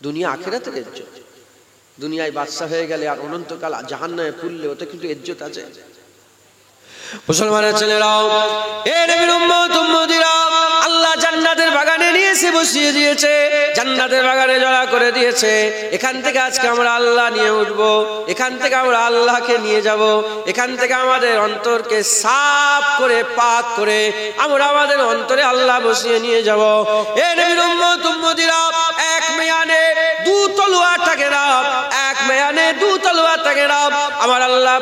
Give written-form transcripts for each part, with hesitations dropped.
দুনিয়া আখিরাতের ইজ্জত। দুনিয়ায় বাদশা হয়ে গেলে আর অনন্তকাল জাহান্নামে পুরলে ওতে কিন্তু ইজ্জত আছে। মুসলমানের ছেলেরাও, এ নবীর উম্মত উম্মতিরা, আল্লাহ জান্নাতের বাগানে নিয়ে এসে বসিয়ে দিয়েছে, জান্নাতের বাগানে জড়া করে দিয়েছে। এখান থেকে আজকে আমরা আল্লাহ নিয়ে উঠব, এখান থেকে আমরা আল্লাহকে নিয়ে যাব, এখান থেকে আমাদের অন্তরকে সাফ করে পাক করে আমরা আমাদের অন্তরে আল্লাহ বসিয়ে নিয়ে যাব। এ নবীর উম্মত উম্মতিরা, এক মেয়ানে দু তলোয়ার থাকে না, এক মেয়ানে দু তলোয়ার থাকে না। আমার আল্লাহ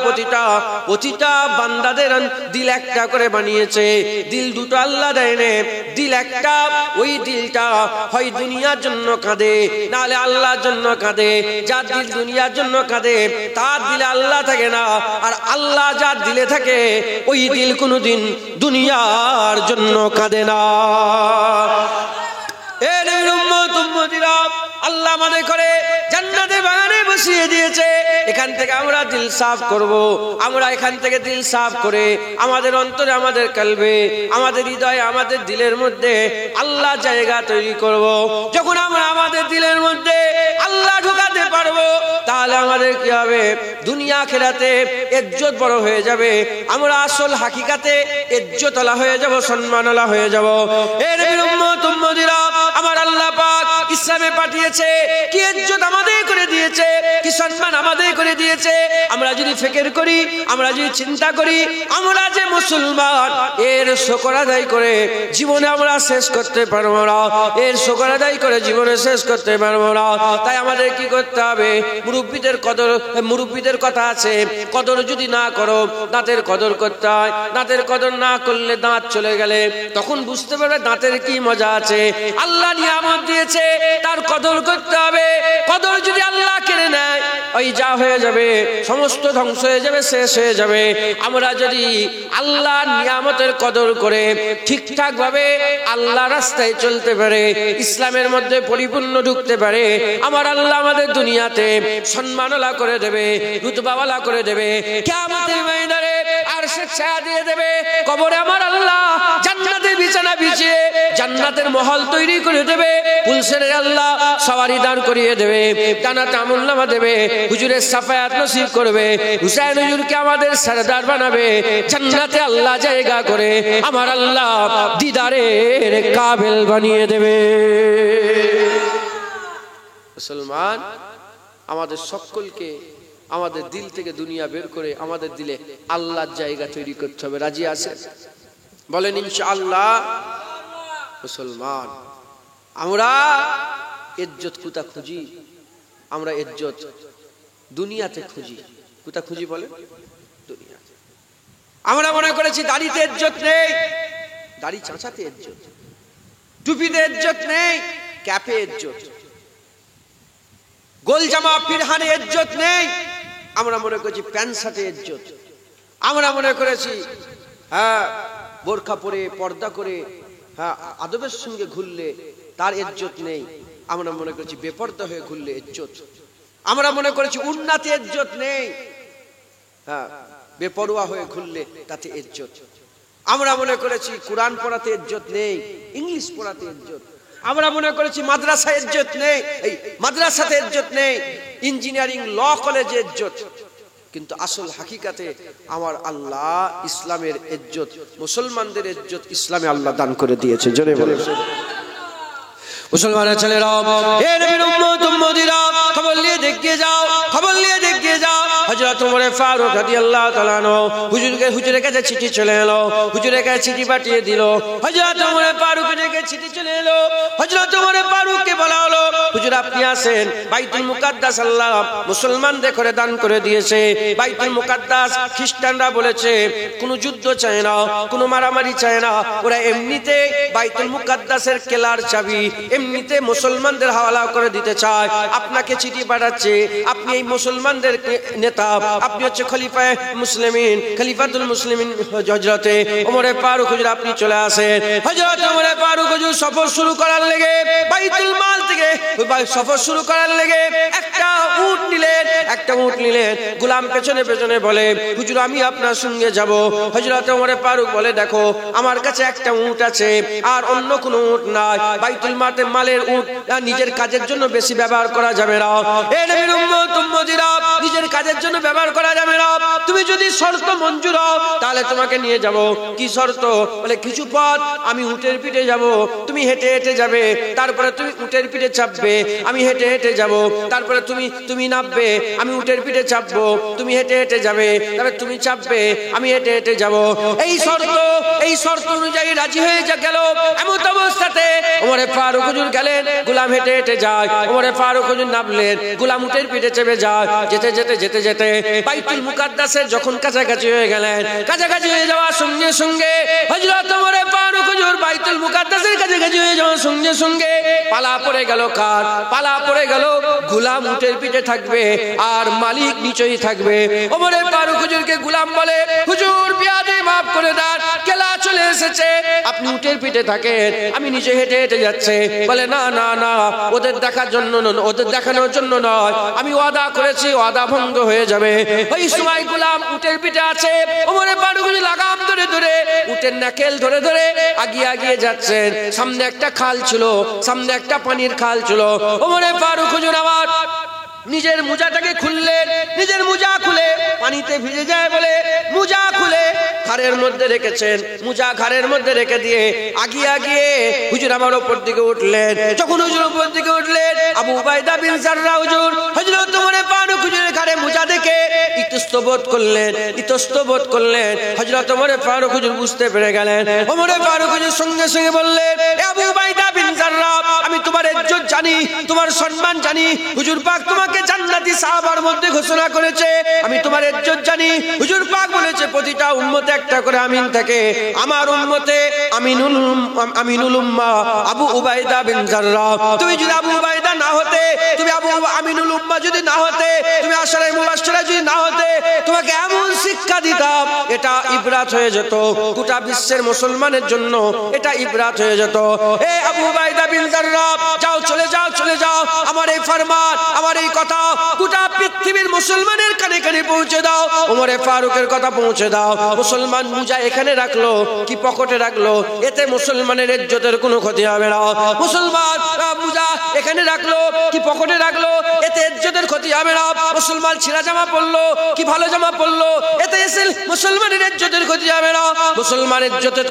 প্রতিটা বান্দাদের দিল একটা করে বানিয়েছে। দিল দুটো আল্লাহ দেয় না, দিল একটা। ওই দিলটা হয় দুনিয়ার জন্য কাঁদে, নাহলে আল্লাহর জন্য কাঁদে। যার দিল দুনিয়ার জন্য কাঁদে তার দিলে আল্লাহ থাকে না, আর আল্লাহ যার দিলে থাকে ওই দিল কোনোদিন দুনিয়ার জন্য কাঁদে না। এ নবীর উম্মত উম্মতিরা, আল্লাহ আমাদের করে জান্নাতের বাগানে বসিয়ে দিয়েছে। এখান থেকে আমরা দিল সাফ করব, আমরা এখান থেকে দিল সাফ করে আমাদের অন্তরে, আমাদের কলবে, আমাদের হৃদয়ে, আমাদের দিলের মধ্যে আল্লাহ জায়গা তৈরি করব। যখন আমরা আমাদের দিলের মধ্যে আল্লাহ ঢোকাতে পারবো, তাহলে আমাদের কি হবে? দুনিয়া আখিরাতে ইজ্জত বড় হয়ে যাবে। আমরা আসল হাকিকাতে ইজ্জতওয়ালা হয়ে যাব, সম্মানওয়ালা হয়ে যাব। এ নবীর উম্মত উম্মতিরা, আমার আল্লাহ পাক ইসলামে পাঠিয়েছে, কি ইজ্জত আমাদের করে দিয়েছে, কি সম্মান আমাদের করে দিয়েছে। আমরা যদি ফিকির করি, আমরা যদি চিন্তা করি, আমরা যে মুসলমান, এর শুকর আদায় করে জীবনে আমরা শেষ করতে পারবো না, এর শুকর আদায় করে জীবনে শেষ করতে পারবো না। তাই আমাদের কি করতে হবে? মুরব্বীদের কদর, মুরব্বীদের কথা আছে, কদর যদি না করো দাঁতের কদর করতে হয়। দাঁতের কদর না করলে, দাঁত চলে গেলে তখন বুঝতে পারবে দাঁতের কি মজা আছে। আল্লাহ নিয়ামত দিয়েছে, তার কদর করতে হবে। কদর যদি আল্লাহ কেড়ে নেয়, ওই যা হয়ে যাবে, সমস্ত ধ্বংস হয়ে যাবে, শেষ হয়ে যাবে। আমরা যদি আল্লাহর নিয়ামতের কদর করে ঠিকঠাক ভাবে আল্লাহ রাস্তায় চলতে পারে, ইসলামের মধ্যে পরিপূর্ণ ঢুকতে পারে, আমার আল্লাহ আমাদের দুনিয়াতে সম্মানওয়ালা করে দেবে, রুতবাওয়ালা করে দেবে। কিয়ামতের ময়দানে আরশের ছায়া দিয়ে দেবে। কবরে আমার আল্লাহ জান্নাতের বিছানা বিছিয়ে জান্নাতের মহল তৈরি করে দেবে। পুলসের আল্লাহ সওয়ারি দান করিয়ে দেবে, জান্নাতে আমলনামা দেবে, হুজুরের শাফায়াত নসিব করবে, হুসাইন হুজুরকে আমাদের সরদার বানাবে, জান্নাতে আল্লাহ জায়গা করে আমার আল্লাহ দিদারের কাবিল বানিয়ে দেবে। মুসলমান, আমাদের সকলকে আমাদের দিল থেকে দুনিয়া বের করে আমাদের দিলে আল্লাহর জায়গা তৈরি করতে হবে। রাজি আছে? বলেন ইনশাআল্লাহ। মুসলমান, আমরা ইজ্জত কোথা খুঁজি? আমরা ইজ্জত দুনিয়াতে খুঁজি। কোথা খুঁজি বলে? দুনিয়াতে। আমরা মনে করেছি দাড়িতে ইজ্জত নেই, দাড়ি চাঁচাতে ইজ্জত, টুপিতে ইজ্জত নেই, ক্যাপে ইজ্জত, গোল জামা পিরহানে ইজ্জত নেই। আমরা মনে করেছি প্যান্ট শার্টে ইজ্জত। আমরা মনে করেছি বোরখা পরে, পর্দা করে, আদবের সঙ্গে ঘুরলে তার ইজ্জত নেই। আমরা মনে করেছি বেপর্দা হয়ে ঘুরলে ইজ্জত। আমরা মনে করেছি উন্নতি ইজ্জত নেই, বেপরোয়া হয়ে ঘুরলে তাতে ইজ্জত। আমরা মনে করেছি কোরআন পড়াতে ইজ্জত নেই, ইংলিশ পড়াতে ইজ্জত। আমরা মনে করেছি মাদ্রাসায় ইজ্জত নেই, এই মাদ্রাসাতে ইজ্জত নেই, ইঞ্জিনিয়ারিং ল কলেজে ইজ্জত। কিন্তু আসল হাকিকাতে আমার আল্লাহ ইসলামের ইজ্জত, মুসলমানদের ইজ্জত ইসলামে আল্লাহ দান করে দিয়েছে। জোরে বলে মুসলমানের ছেলেরা, হে নবীর উম্মত উম্মতিরা, খবর নিয়ে দেখিয়ে যাও, খবর নিয়ে দেখিয়ে যাও। হযরত ওমর ফারুক রাদিয়াল্লাহু তাআলা আনহু হুজুরের কাছে চিঠি চলে এলো, হুজুরের কাছে চিঠি পাঠিয়ে দিল। হযরত ওমর ফারুকের কাছে চিঠি চলে এলো। হযরত ওমর ফারুককে বলা হলো, হুজুর আপনি আসেন, বাইতুল মুকাদ্দাস আল্লাহ মুসলমানদের করে দান করে দিয়েছে। বাইতুল মুকাদ্দাস খ্রিস্টানরা বলেছে কোনো যুদ্ধ চায় না, কোনো মারামারি চায় না, ওরা এমনিতে বাইতুল মুকাদ্দাসের কেলার চাবি এমনিতে মুসলমানদের হাওয়ালা করে দিতে চায়। আপনাকে চিঠি পাঠাচ্ছে, আপনি এই মুসলমানদের নেতা, আপনি হচ্ছে খলিফায়ে মুসলিমিন, খলিফাতুল মুসলিমিন হযরতে ওমর ফারুক হুজুর, আপনি চলে আসেন। হযরত ওমর ফারুক হুজুর সফর শুরু করার লেগে বাইতুল মাল থেকে সফর শুরু করার লেগে একটা উট নিলেন গোলাম পেছনে পেছনে বলে হুজুর আমি আপনার সঙ্গে যাব। হযরত ওমর ফারুক বলে দেখো আমার কাছে একটা উট আছে আর অন্য কোনো উট নাই, বাইতুল মালের উট নিজের কাজের জন্য বেশি ব্যবহার করা যাবে না। এই নবীর উম্মতিরা নিজের কাজের জন্য ব্যবহার করা যাবে না। তুমি যদি শর্ত মঞ্জুর হও তাহলে তোমাকে নিয়ে যাব। কি শর্ত? বলে কিছু পথ আমি উটের পিঠে যাব, তুমি হেঁটে হেঁটে যাবে, তারপরে তুমি উটের পিঠে চাপবে, আমি হেঁটে হেঁটে যাব, তারপরে তুমি নামবে, আমি উটের পিঠে চাপবো, তুমি হেঁটে হেঁটে যাবে, তারপরে তুমি চাপবে, আমি হেঁটে হেঁটে যাব। এই শর্ত অনুযায়ী রাজি হয়ে গেল। এমন অবস্থাতে ওমরে ফারুক হুজুর গেলেন, গোলাম হেঁটে হেঁটে যায়, ওমরে ফারুক হুজুর নামলেন, গোলাম উটের পিঠে চেপে যায়। যেতে যেতে বাইতুল মুকাদ্দাসের যখন কাছাকাছি হয়ে গেলেন, কাছাকাছি হয়ে যাওয়ার সঙ্গে সঙ্গে হযরত ওমরে ফারুক হুজুর বাইতুল মুকাদ্দাসের কাছাকাছি হয়ে যাওয়ার সঙ্গে সঙ্গে পালা পড়ে গেল। কার পালা পড়ে গেল? গোলাম উটের পিঠে থাকবে আর মালিক নিচেই থাকবে। ওমরে ফারুক হুজুরকে গোলাম বলে হুজুর বিয়াদে মাফ করে দেন, কেলা চলে এসেছে, আপনি উটের পিঠে থাকেন, আমি নিচে হেঁটে হেঁটে যাচ্ছে। বলে না না না, ওদের দেখার জন্য, ওদের দেখানোর জন্য নয়, আমি ওয়াদা করেছি, ওয়াদা ভঙ্গ হয়ে যাবে। ওই সময় গোলাম উটের পিঠে আছে, ওমরে ফারুক হুজুর লাগাম ধরে ধরে উটের নাকেল ধরে ধরে আগিয়ে যাচ্ছেন। সামনে একটা খাল ছিল, সামনে একটা পানির খাল ছিল। ওমরে ফারুক হুজুর আবার নিজের মোজাটাকে খুললেন, নিজের মোজা খুলে পানিতে ভিজে যায় বলে মোজা খুলে ঘাড়ের মধ্যে রেখেছেন। মোজা ঘাড়ের মধ্যে রেখে দিয়ে আগিয়ে হুজুর আমার উপর দিকে উঠলেন। যখন হুজুর উপর দিকে উঠলেন, আবু উবাইদা বিন জাররাহ হুজুর হযরত ওমর ফারুক হুজুরের ঘাড়ে মোজা দেখে ইতস্ত বোধ করলেন। হযরত ওমর ফারুক হুজুর বুঝতে পেরে গেলেন। ওমর ফারুক হুজুর সঙ্গে সঙ্গে বললেন, আবু উবাইদা বিন জাররাহ, আমি তোমার ইজ্জত জানি, তোমার সম্মান জানি, হুজুর পাক তোমাকে জান্নাতি সাহাবার মধ্যে ঘোষণা করেছে, আমি তোমার ইজ্জত জানি। হুজুর পাক বলেছে প্রতিটা উম্মতে একটা করে আমিন থাকে, আমার উম্মতে আমিনুল উম্মাহ আবু উবাইদা বিন জাররাহ। তুমি যদি আবু উবাইদা না হতে, তুমি আবু আমিনুল উম্মাহ যদি না হতে, তুমি আশারে মুবাশশিরা যদি না হতে, তোমাকে এমন শিক্ষা দিতাম এটা ইবরাত হয়ে যেত, গোটা বিশ্বের মুসলমানের জন্য এটা ইবরাত হয়ে যেত। এ আবু উবাইদা বিন জাররাহ, যাও চলে যাও, আমার এই ফরমান, আমার এই কথা গোটা পৃথিবীর মুসলমানের কানে কানে পৌঁছে দাও। ওমরে ফারুকের কথা পৌঁছে দাও। মুসলমান মুজা এখানে রাখলো কি পকেটে রাখলো, এতে মুসলমানের ইজ্জতের কোনো ক্ষতি হবে না। মুসলমান মুজা এখানে রাখলো কি পকেটে রাখলো, এতে ইজ্জতের ক্ষতি হবে না। মুসলমান ছিঁড়া জামা পরলো কি ভালো জামা পরলো, এতে মুসলমানের ইজ্জতের ক্ষতি হবে না। মুসলমানের ইজ্জতের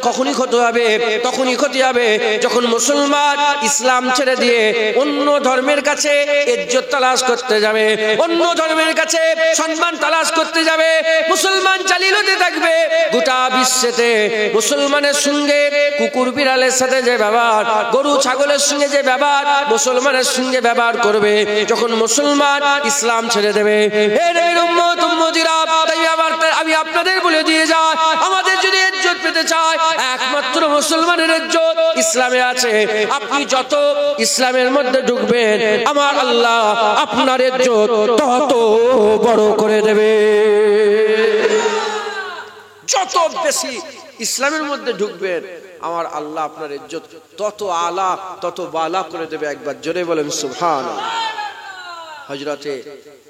তখনই ক্ষতি হবে যখন মুসলমান ইসলাম ছেড়ে দিয়ে অন্য ধর্মের কাছে ইজ্জত তালাশ করতে যাবে, অন্য ধর্মের কাছে সম্মান তালাশ করতে যাবে। মুসলমান চালিয়ে হতে থাকবে গোটা বিশ্বেতে। মুসলমানের সঙ্গে কুকুর বিড়ালের সাথে যে ব্যবহার, গরু ছাগলের সঙ্গে যে ব্যবহার মুসলমানের সঙ্গে ব্যবহার করবে যখন মুসলমান ইসলাম ছেড়ে দেবে। আমি আপনাদের বলে দিয়ে যাই, আমাদের যদি ইজ্জত পেতে চাই, একমাত্র মুসলমানের ইজ্জত ইসলামে আছে। আপনি যত ইসলামের মধ্যে ঢুকবেন, আমার আল্লাহ আপনার ইজ্জত তত বড় করে দেবে। যত বেশি ইসলামের মধ্যে ঢুকবেন, আমার আল্লাহ আপনার ইজ্জত তত আলা তত বালা করে দেবে। একবার জোরে বলেন সুবহানাল্লাহ। হযরতে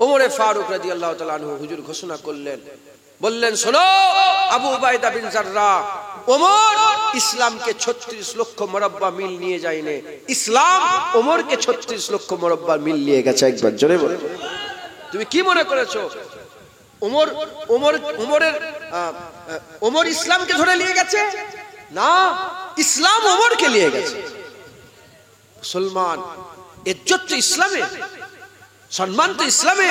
ওমর ফারুক রাদিয়াল্লাহু তাআলা আনহু হুজুর ঘোষণা করলেন, বললেন শোনো আবু উবাইদা বিন জাররাহ, ওমর ইসলামকে 36 লক্ষ মুরাব্বা মিল নিয়ে যায়নি, ইসলাম ওমরকে 36 লক্ষ মুরাব্বা মিল নিয়ে গেছে। একবার জোরে বলো। তুমি কি মনে করেছো ওমর ইসলামকে ধরে নিয়ে গেছে? না, ইসলাম ওমরকে নিয়ে গেছে। মুসলমান ইজ্জত তো ইসলামে, সম্মান তো ইসলামে।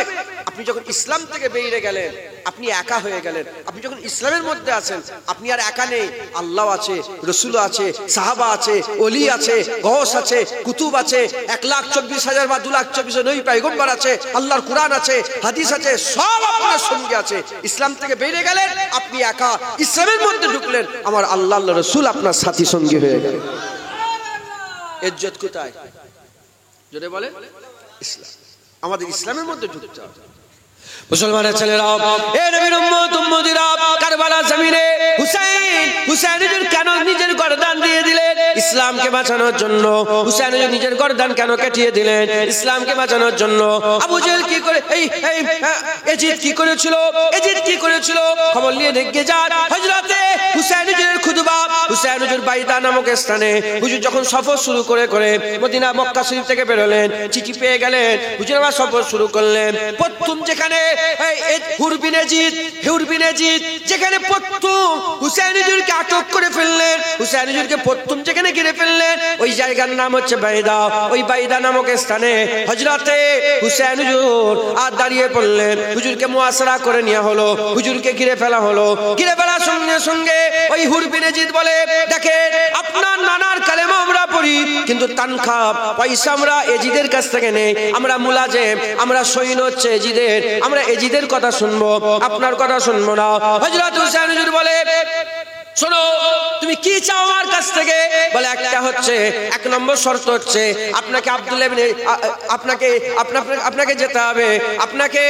আপনি যখন ইসলাম থেকে বেরিয়ে গেলেন, আপনি একা হয়ে গেলেন। আপনি যখন ইসলামের মধ্যে আছেন, আপনি আর একা নেই। আল্লাহ আছে, রসুল আছে, সাহাবা আছে, ওলি আছে, গওস আছে, কুতুব আছে, 1,24,000 বা 2,24,000 নবী পয়গম্বর আছে, আল্লাহর কুরআন আছে, হাদিস আছে, সব আপনার সঙ্গে আছে। ইসলাম থেকে বেরিয়ে গেলেন, আপনি একা। ইসলামের মধ্যে ঢুকলেন, আমার আল্লাহ আল্লাহ রসুল আপনার সাথী সঙ্গী হয়ে গেল। ইজ্জত কোথায়? জোরে বলে ইসলাম। আমাদের ইসলামের মধ্যে ঢুকতে হবে। মুসলমানের ছেলেরাও, এ নবীর উম্মতিরা, কারবালা জমিনে হুসাইন কেন নিজের গর্দান দিয়ে দিলেন? ইসলামকে বাঁচানোর জন্য হুসাইন হুজুর নিজের গর্দান কেন কাটিয়ে দিলেন? ইসলামকে বাঁচানোর জন্য। আবু জেহেল কি করে এজিদ কি করেছিল? এজিদ কি করেছিল? খবর নিয়ে দেখে যান হযরতে হুসাইন হুজুরের খুতবা। হুসাইন হুজুর বাইদা নামক স্থানে হুজুর যখন সফর শুরু করে মদিনা মক্কা শরীফ থেকে বেরোলেন, চিঠি পেয়ে গেলেন, হুজুর আবার সফর শুরু করলেন। প্রথম যেখানে হুর বিন এজিদ যেখানে প্রথম হুসাইন হুজুরকে আটক করে ফেললেন, হুসাইন হুজুরকে প্রথম যেখানে ঘিরে ফেললেন, ওই জায়গার নাম হচ্ছে বাইদা। ওই বাইদা নামক স্থানে হযরতে হুসাইন হুজুর আর দাঁড়িয়ে পড়লেন। হুজুরকে মুআসারা করে নেওয়া হলো, হুজুরকে ঘিরে ফেলা হলো। ঘিরে ফেলার সঙ্গে সঙ্গে ওই হুর বিন এজিদ বলে, দেখেন আপনার নানার কালেমা আমরা পড়ি, কিন্তু তানখা পয়সা আমরা এজিদের কাছ থেকে নেই। আমরা মুলাজেম, আমরা সৈন্য হচ্ছে এজিদের, আমরা এজিদের কথা শুনবো, আপনার কথা শুনবো না। হযরত হুসাইন হুজুর বলে, শোনো তুমি কি চাও আমার কাছ থেকে? বলে একটা হচ্ছে, এক নম্বর শর্ত হচ্ছে আপনাকে আব্দুল্লাহ ইবনে আপনাকে যেতে হবে, আপনাকে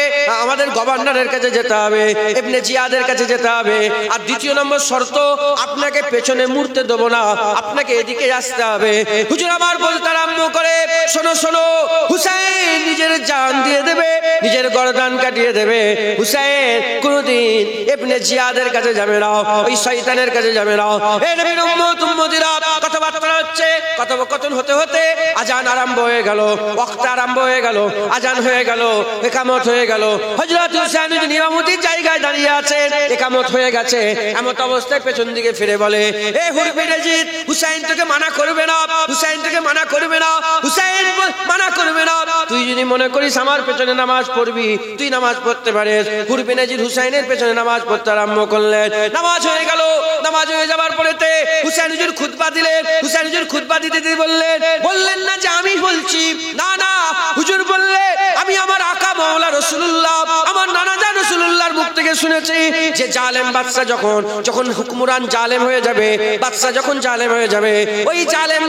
আমাদের গভর্নরের কাছে যেতে হবে, ইবনে জিয়াদের কাছে যেতে হবে। আর দ্বিতীয় নম্বর শর্ত, আপনাকে পেছনে মুড়তে দেব না, আপনাকে এদিকে আসতে হবে। হুজুর আমার বলতে আরম্ভ করে, শোনো শোনো, হুসাইন নিজের জান দিয়ে দেবে, নিজের গর্দান কাটিয়ে দেবে। হুসাইন কোনদিন ইবনে জিয়াদের কাছে যাবে না, ওই শয়তানের কাছে যাবে না। এই নবীর উম্মত উম্মতিরা কথাবার্তা হচ্ছে, কথোপকথন হতে হতে আজান আরম্ভ হয়ে গেল, ওয়াক্ত আরম্ভ হয়ে গেল, আজান হয়ে গেল, ইকামত হয়ে গেল। হযরত হুসাইন হুজুর ইমামতির জায়গায় দাঁড়িয়ে আছেন, ইকামত হয়ে গেছে। এমন অবস্থায় পেছন দিকে ফিরে বলে, এ হুর বিন এজিদ, হুসাইন তোকে মানা করবে না, হুসাইন তোকে মানা করবে না, হুসাইন মানা করবে না। তুই যদি মনে করিস আমার পেছনে নামাজ পড়বি, তুই নামাজ পড়তে পারিস। হুর বিন এজিদ হুসাইনের পেছনে নামাজ পড়তে আরম্ভ করলেন। নামাজ হয়ে গেল। নামাজ হয়ে যাবার পরেতে হুসাইন হুজুর খুতবা দিলেন। হুসাইন হুজুর খুতবা দিতে বললেন না যে আমি বলছি, না না, হুজুর বললেন আমি আমার আকা মাওলা রাসূলুল্লাহ, আমার নানা জান রাসূলুল্লাহর মুখ থেকে শুনেছি যে জালেম বাদশা যখন হুকমরান জালেম হয়ে যাবে, বাদশা যখন জালেম হয়ে যাবে, ওই জালেম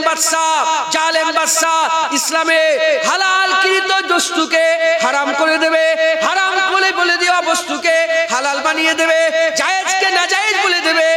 বাদশা ইসলামে হালালকৃত বস্তুকে হারাম করে দেবে, হারাম বলে দেওয়া বস্তুকে হালাল বানিয়ে দেবে, জায়েজকে নাজায়েজ বলে দেবে,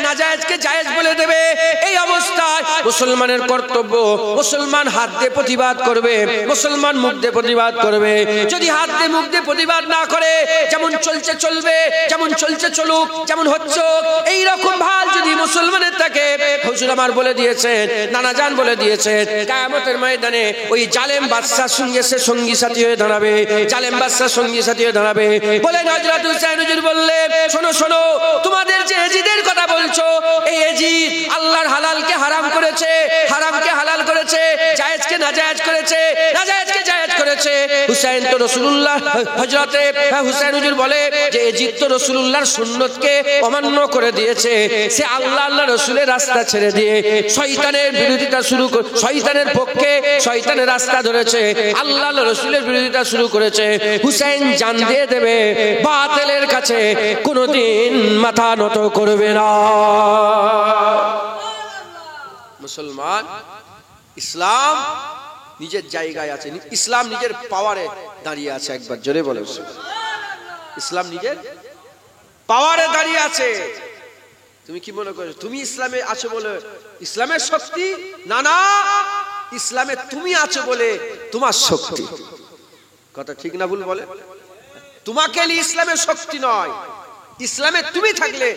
নাজায়েজকে জায়েজ বলে দেবে। এই অবস্থায় মুসলমানের কর্তব্য, মুসলমান হাত দিয়ে প্রতিবাদ করবে, মুসলমান মুখ দিয়ে প্রতিবাদ করবে। যদি হাত দিয়ে মুখ দিয়ে প্রতিবাদ না করে, যেমন চলছে চলবে, যেমন চলছে চলুক, যেমন হচ্ছে এই রকম ভাব যদি মুসলমানের থাকে, হুজুর আমার বলে দিয়েছেন, নানা জান বলে দিয়েছেন, কিয়ামতের ময়দানে ওই জালেম বাদশার সঙ্গে সে সঙ্গী সাথী হয়ে দাঁড়াবে, জালেম বাদশার সঙ্গী সাথী হয়ে দাঁড়াবে। বলেন হযরত হুসাইন হুজুর বললেন, শোনো শোনো, তোমাদের যে এজিদের কথা বলছো, এই এজিদ আল্লাহর হালালকে হারাম করেছে, হারামকে হালাল করেছে, জায়েজকে নাজায়েজ করেছে, নাজায়েজকে জায়েজ করেছে। হুসাইন তো রাসূলুল্লাহ, হযরতে হুসাইন হুজুর বলে যে এজিদ তো রাসূলুল্লাহর সুন্নতকে অমান্য করে দিয়েছে, সে আল্লাহ রাসূলের রাস্তা ছেড়ে দিয়ে শয়তানের বিরোধিতা শুরু করে, শয়তানের পক্ষে শয়তানের রাস্তা ধরেছে, আল্লাহ রাসূলের বিরোধিতা শুরু করেছে। হুসাইন জান দিয়ে দেবে, বাতিলের কাছে কোনোদিন মাথা নত করবে না। মুসলমান, ইসলাম নিজের জায়গায় আছে, ইসলাম নিজের পাওয়ারে দাঁড়িয়ে আছে। একবার জোরে বলে, ইসলাম নিজের পাওয়ারে দাঁড়িয়ে আছে। তুমি কি মনে করো তুমি ইসলামে আছো বলে ইসলামের শক্তি? না না, ইসলামে তুমি আছো বলে তোমার শক্তি। কথা ঠিক না ভুল বলে? তোমাকে নিয়ে ইসলামের শক্তি নয়, ইসলামে তুমি থাকলে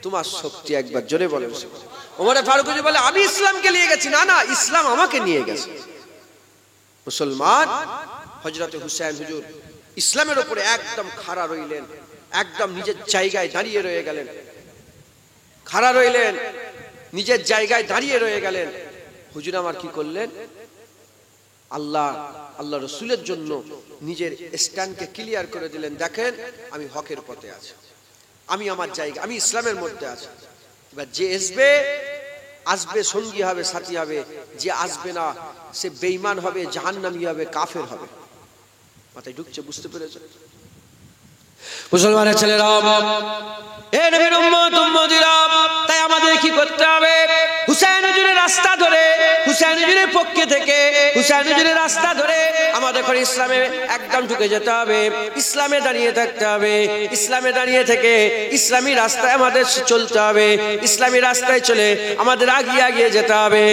তোমার শক্তি। একবার জোরে বলে। ওমর ফারুক বলে আমি ইসলামকে নিয়ে গেছি, না না, ইসলাম আমাকে নিয়ে গেছে। মুসলমান, হযরত হুসাইন হুজুর ইসলামের উপরে একদম খাড়া রইলেন, একদম নিজের জায়গায় দাঁড়িয়ে রয়ে গেলেন, খাড়া রইলেন, নিজের জায়গায় দাঁড়িয়ে রয়ে গেলেন। হুজুর আমার কি করলেন? আল্লাহ রসুলের জন্য নিজের স্ট্যান্ডকে ক্লিয়ার করে দিলেন, দেখেন আমি হকের পথে আছি, আমি আমার জায়গা, আমি ইসলামের মধ্যে আছি। এবার যে আসবে সঙ্গী হবে, সাথী হবে, যে আসবে না সে বেঈমান হবে, জাহান্নামী হবে, কাফের হবে। মাথায় ঢুকছে? বুঝতে পেরেছে মুসলমানের ছেলেরা? এ নবীর উম্মত উম্মতিরা, তাই আমাদের কি করতে হবে? হুসাইন হুজুরের রাস্তা ধরে, হুসাইন হুজুরের পক্ষে থেকে, হুসাইন হুজুরের রাস্তা ধরে আমাদের করে ইসলামে একদম ঢুকে যেতে হবে, ইসলামে দাঁড়িয়ে থাকতে হবে, ইসলামে দাঁড়িয়ে থেকে ইসলামী রাস্তায় আমাদের চলতে হবে, ইসলামী রাস্তায় চলে আমাদের আগিয়ে আগিয়ে যেতে হবে।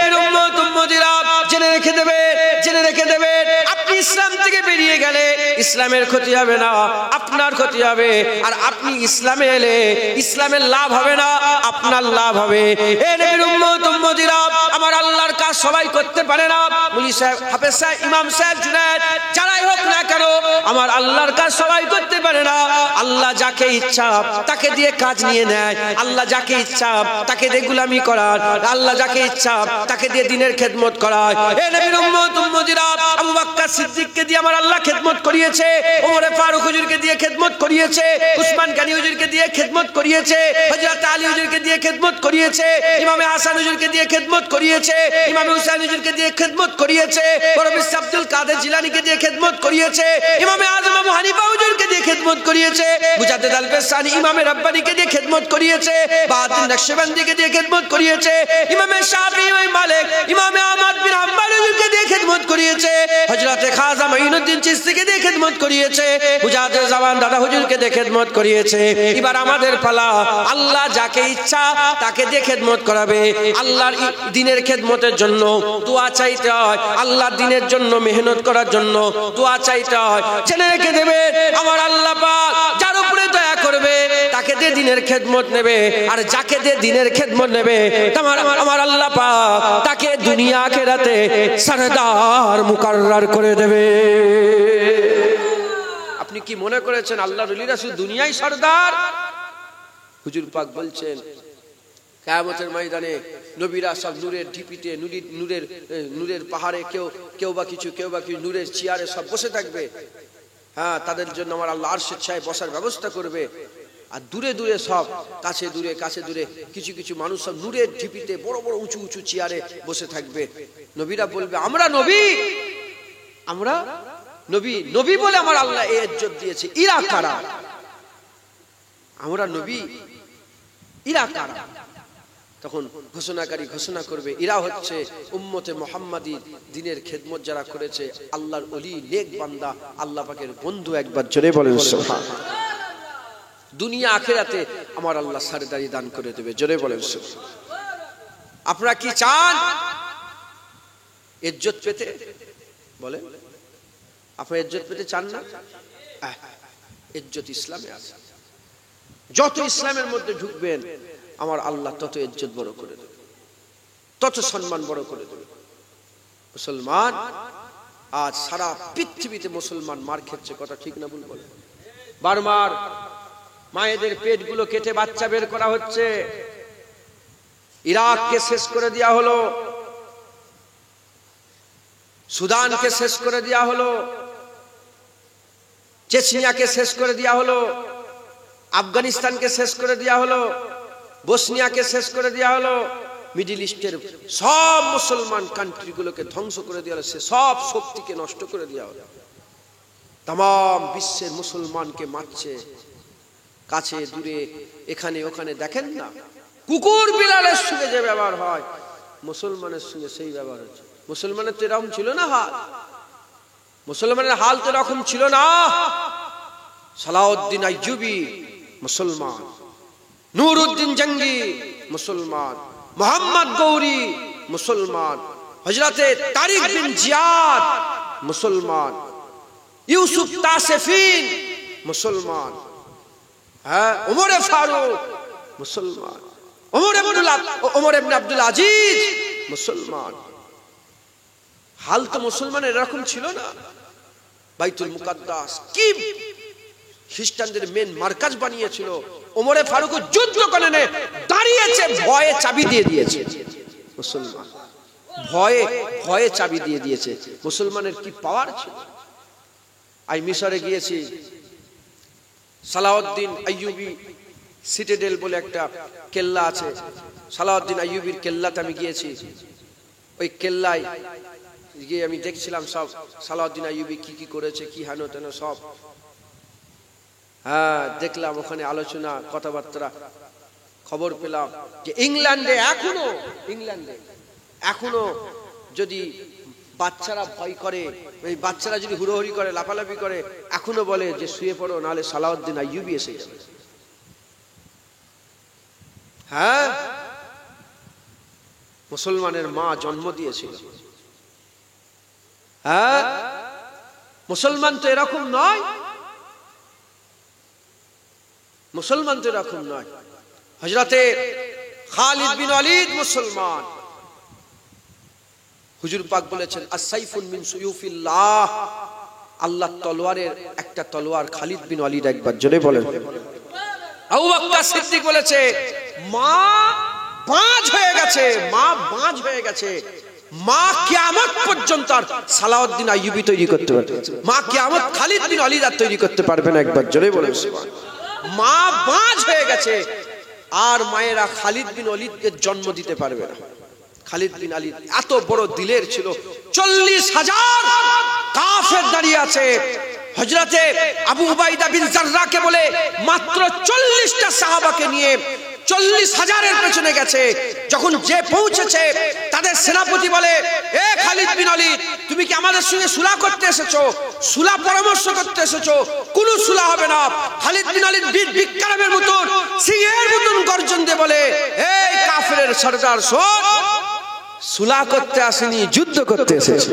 এর উম্মত উম্মতিরা জেনে রেখে দেবে, জেনে রেখে দেবে, আপনি ইসলাম থেকে বেরিয়ে গেলে ইসলামের ক্ষতি হবে না, আপনার ক্ষতি হবে। আর আপনি ইসলামে এলে ইসলামের লাভ হবে না, আপনার লাভ হবে। এর উম্মত উম্মতিরা আমার আল্লাহর কাজ সবাই করতে পারে না। মুলি সাহেব, হাফেজ সাহেব, ইমাম সাহেব, জুনায়েদ, যারাই হোক না কেন আমার আল্লাহর কাজ সবাই করতে পারে না। আল্লাহ যাকে ইচ্ছা তাকে দিয়ে কাজ নিয়ে নেয়, আল্লাহ যাকে ইচ্ছা তাকে দিয়ে গোলামি করায়, আল্লাহ যাকে ইচ্ছা তাকে দিয়ে দ্বীনের খেদমত করায়। এ নবীর উম্মত উম্মতিরা আবু বকর সিদ্দিককে দিয়ে আমার আল্লাহ খেদমত করিয়েছে, ওমর ফারুক হুজুরকে দিয়ে খেদমত করিয়েছে, উসমান গনি হুজুরকে দিয়ে খেদমত করিয়েছে, হযরত আলী হুজুরকে দিয়ে খেদমত করিয়েছে, ইমাম হাসান হুজুরকে দিয়ে খেদমত করিয়েছে, ইমাম হুসাইন হুজুরকে দিয়ে খেদমত করিয়েছে, বরবিস আব্দুল কাদের জিলানীকে দিয়ে খেদমত করিয়েছে, ইমাম আযম আবু হানিফা হুজুরকে দিয়ে খেদমত করিয়েছে, মুজাদ্দিদ আল-ফিসানি ইমাম রাব্বানীকে দিয়ে খেদমত করিয়েছে, বাহাদুর নকশবন্দিকে দিয়ে খেদমত করিয়েছে, ইমাম শাফিঈ, ইমাম মালিক, ইমাম আহমদ বিন হাম্বল হুজুরকে দিয়ে খেদমত করিয়েছে, হযরত খাজা মাইনুদ্দিন চিশতিকে দিয়ে খেদমত করিয়েছে, মুজাদ্দিদ জামান দাদা হুজুরকে দিয়ে খেদমত করিয়েছে। এবার আমাদের পালা, আল্লাহ যাকে ইচ্ছা তাকে দিয়ে খেদমত করাবে। আল্লাহর দ্বীনের খেদমতের জন্য দোয়া চাইতে হয়, আল্লাহর দ্বীনের জন্য মেহনত করার জন্য দোয়া চাইতে হয়। জেনে রেখে দেবে আমার আল্লাহ পাক যার উপরে দয়া করবে তাকে দিয়ে দ্বীনের খেদমত নেবে, আর যাকে দিয়ে দ্বীনের খেদমত নেবে আমার আল্লাহ পাক তাকে দুনিয়া আখিরাতে সরদার মুকাররর করে দেবে। আপনি কি মনে করেছেন আল্লাহর ওলিরা শুধু দুনিয়ায় সরদার? হুজুর পাক বলছেন কিয়ামতের ময়দানে নবীরা সব নূরের ঢিপিতে, নূরের পাহাড়ে, কেউ বা কিছু নূরের চেয়ারে সব বসে থাকবে। হ্যাঁ, তাদের জন্য আমার আল্লাহ আরশের ছায়ায় বসার ব্যবস্থা করবে। আর দূরে দূরে সব, কাছে দূরে কিছু মানুষ সব নূরের ঢিপিতে বড় বড় উঁচু উঁচু চেয়ারে বসে থাকবে। নবীরা বলবে আমরা নবী বলে আমার আল্লাহ এই ইজ্জত দিয়েছে। ইরা কারা? আমরা নবী, ইরা কারা? তখন ঘোষণাকারী ঘোষণা করবে, এরা হচ্ছে উম্মতে মুহাম্মাদী দ্বীনের খেদমত যারা করেছে, আল্লাহর ওলি, নেক বান্দা, আল্লাহ পাকের বন্ধু। একবার জোরে বলেন সুবহানাল্লাহ। দুনিয়া আখিরাতে আমার আল্লাহ সরদারি দান করে দেবে। জোরে বলেন সুবহানাল্লাহ। আপনারা কি চান ইজ্জত পেতে? বলেন, আপনারা ইজ্জত পেতে চান না? ইজ্জত ইসলামে আছে। যত ইসলামের মধ্যে ঢুকবেন আমার আল্লাহ তত ইজ্জত বড় করে দেবে, তত সম্মান বড় করে দেবে। মুসলমান আজ সারা পৃথিবীতে মুসলমান মার খেচ্ছে, কথা ঠিক না ভুল বলে? বারবার মায়েদের পেটগুলো কেটে বাচ্চা বের করা হচ্ছে। ইরাককে শেষ করে দেওয়া হলো, সুদানকে শেষ করে দেওয়া হলো, চেচনিয়াকে শেষ করে দেওয়া হলো, আফগানিস্তানকে শেষ করে দেওয়া হলো, বসনিয়াকে শেষ করে দেওয়া হলো, মিডল ইস্টের সব মুসলমান কান্ট্রিগুলোকে ধ্বংস করে দেওয়া হলো, সব শক্তিকে নষ্ট করে দেওয়া হলো। তাম বিশ্বের মুসলমানকে মারছে, কাছে দূরে, এখানে ওখানে। দেখেন না, কুকুর বিড়ালের সঙ্গে যে ব্যবহার হয় মুসলমানের সঙ্গে সেই ব্যবহার হচ্ছে। মুসলমানের তো এরকম ছিল না হাল, মুসলমানের হাল তো এরকম ছিল না। সালাউদ্দিন আইয়ুবী মুসলমান, নুরউদ্দিন জঙ্গি মুসলমান, মোহাম্মদ গৌরী মুসলমান, হযরতে তারিক বিন জিয়াদ মুসলমান, ইউসুফ তাসেফিন মুসলমান, হ্যাঁ, ওমরে ফারুক মুসলমান, ওমর ইবনে আব্দুল আজিজ মুসলমান। হাল তো মুসলমানের এরকম ছিল না। বাইতুল মুকাদ্দাস কি খ্রিস্টানদের মেন মার্কাজ বানিয়েছিল। ওমরে ফারুক যুদ্ধ করে দাঁড়িয়েছে, ভয়ে চাবি দিয়ে দিয়েছে মুসলমান, ভয়ে চাবি দিয়ে দিয়েছে। মুসলমানের কি পাওয়ার ছিল। আমি মিশরে গিয়েছি, সালাউদ্দিন আইয়ুবী সিটাডেল বলে একটা কেল্লা আছে, সালাউদ্দিন আইয়ুবীর কেল্লাতে আমি গিয়েছি। ওই কেল্লায় গিয়ে আমি দেখছিলাম সব সালাউদ্দিন আইয়ুবী কি করেছে, কি হেন তেন সব। হ্যাঁ, দেখলাম ওখানে আলোচনা, কথাবার্তা। খবর পেলাম যে ইংল্যান্ডে এখনো যদি বাচ্চারা ভয় করে, এই বাচ্চারা যদি হুড়োহুড়ি করে, লাফালাফি করে, এখনো বলে যে শুয়ে পড়ো, নাহলে সালাউদ্দিন আইয়ুবী এসে যাবে। হ্যাঁ, মুসলমানের মা জন্ম দিয়েছিল। হ্যাঁ, মুসলমান তো এরকম নয়, মুসলমান তো এরকম নয়। হযরতে খালিদ বিন ওয়ালিদ মুসলমান। হুজুর পাক বলেছেন আস-সাইফুন মিন সুয়ুফিল্লাহ, আল্লাহর তলোয়ারের একটা তলোয়ার খালিদ বিন ওয়ালিদ। একবার জোরে বলেন। আবু বকর সিদ্দিক বলেছে মা বাজ হয়ে গেছে, মা বাজ হয়ে গেছে, মা কিয়ামত পর্যন্ত আর সালাউদ্দিন আইয়ুবী তৈরি করতে পারবে, মা কিয়ামত খালিদ বিন ওয়ালিদ আর তৈরি করতে পারবে না। একবার জোরে বলেন সুবহানাল্লাহ। মা বাজ হয়ে গেছে আর মায়েরা খালিদ বিন ওয়ালিদকে জন্ম দিতে পারবে না। খালিদ বিন ওয়ালিদ এত বড় দিলের ছিল। 40,000 কাফের দাঁড়িয়ে আছে। হযরতে আবু উবাইদা বিন জাররাহকে বলে মাত্র 40টা সাহাবাকে নিয়ে 40,000-এর পেছনে গেছে। যখন যে পৌঁছেছে তাদের সেনাপতি বলে, এ খালিদ বিন ওয়ালিদ, তুমি কি আমাদের সঙ্গে সুলহ করতে এসেছো, সুলহ পরামর্শ করতে এসেছো? কোন সুলহ হবে না। খালিদ বিন ওয়ালিদ বীর বিক্রমের মতন সিংহের মতন গর্জন দিয়ে বলে, এই কাফেরের সরদার শোন, সুলহ করতে আসেনি, যুদ্ধ করতে এসেছে।